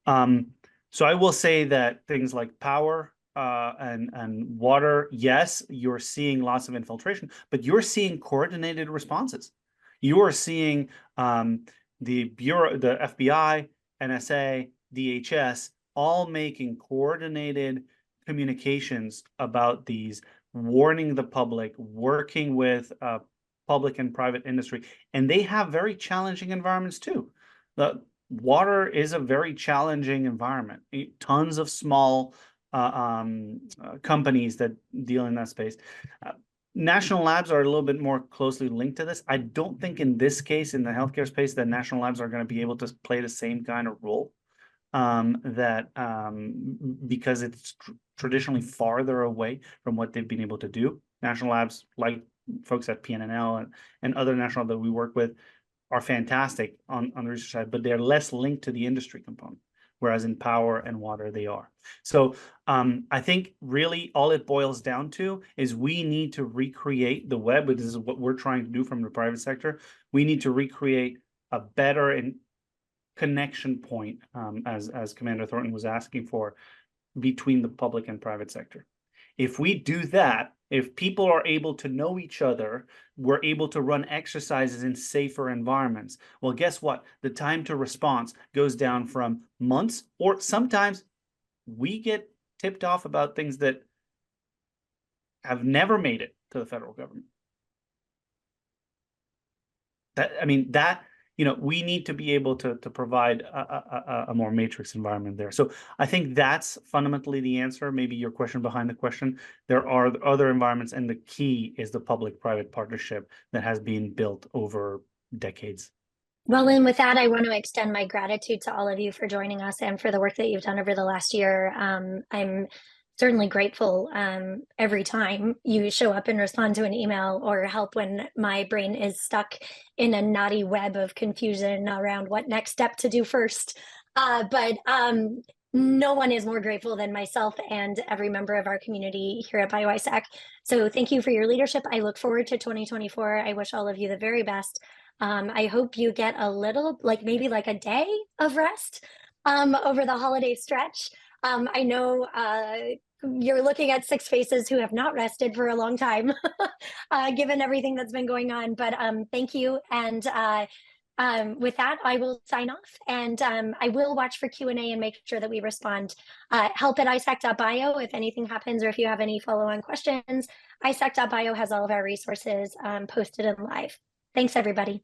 So I will say that things like power and water, yes, you're seeing lots of infiltration, but you're seeing coordinated responses. You are seeing the Bureau, the FBI, NSA, DHS, all making coordinated communications about these, warning the public, working with public and private industry, and they have very challenging environments too. The water is a very challenging environment. Tons of small companies that deal in that space. National labs are a little bit more closely linked to this. I don't think in this case, in the healthcare space, that national labs are going to be able to play the same kind of role. Because it's traditionally farther away from what they've been able to do. National labs, like folks at PNNL and other national that we work with, are fantastic on the research side, but they're less linked to the industry component, whereas in power and water they are. So I think really all it boils down to is we need to recreate the web. This is what we're trying to do from the private sector. We need to recreate a better and connection point, as Commander Thornton was asking for, between the public and private sector. If we do that, if people are able to know each other, we're able to run exercises in safer environments. Well, guess what? The time to response goes down from months, or sometimes we get tipped off about things that have never made it to the federal government. We need to be able to provide a more matrix environment there. So I think that's fundamentally the answer. Maybe your question behind the question. There are other environments, and the key is the public-private partnership that has been built over decades. Well, and with that, I want to extend my gratitude to all of you for joining us and for the work that you've done over the last year. I'm certainly grateful every time you show up and respond to an email or help when my brain is stuck in a knotty web of confusion around what next step to do first. But no one is more grateful than myself and every member of our community here at BIO-ISAC. So thank you for your leadership. I look forward to 2024. I wish all of you the very best. I hope you get a little, maybe a day of rest over the holiday stretch. I know you're looking at 6 faces who have not rested for a long time, given everything that's been going on. But thank you. And with that, I will sign off, and I will watch for Q&A and make sure that we respond. help@isac.bio if anything happens, or if you have any follow-on questions. isac.bio has all of our resources posted and live. Thanks, everybody.